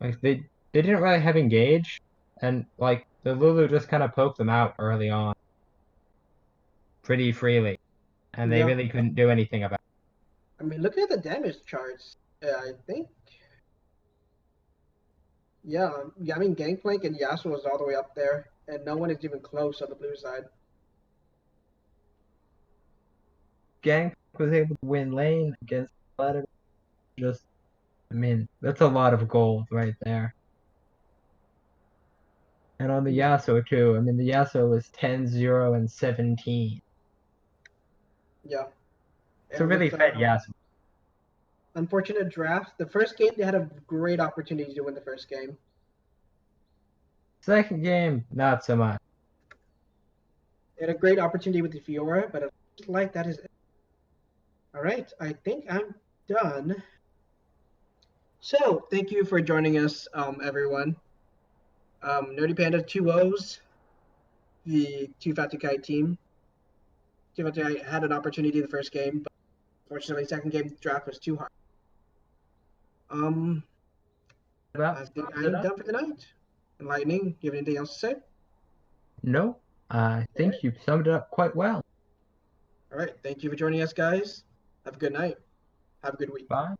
like they didn't really have engage, and like the Lulu just kind of poked them out early on, pretty freely, and they really couldn't do anything about it. I mean, looking at the damage charts, I think, yeah, I mean, Gangplank and Yasuo is all the way up there, and no one is even close on the blue side. Gang was able to win lane against Vladimir. Just, I mean, that's a lot of gold right there. And on the Yasuo too. I mean, the Yasuo was 10, 0, and 17. Yeah. It's a really fed Yasuo. Unfortunate draft. The first game, they had a great opportunity to win the first game. Second game, not so much. They had a great opportunity with the Fiora, but it looks like that is it. All right, I think I'm done. So, thank you for joining us, everyone. Nerdy Panda 2 O's, the 2 Fat to Kite team. 2 Fat to Kite had an opportunity in the first game, but unfortunately, second game draft was too hard. I think I'm done for the night. Lightning, you have anything else to say? No, I think you summed it up quite well. All right, thank you for joining us, guys. Have a good night. Have a good week. Bye.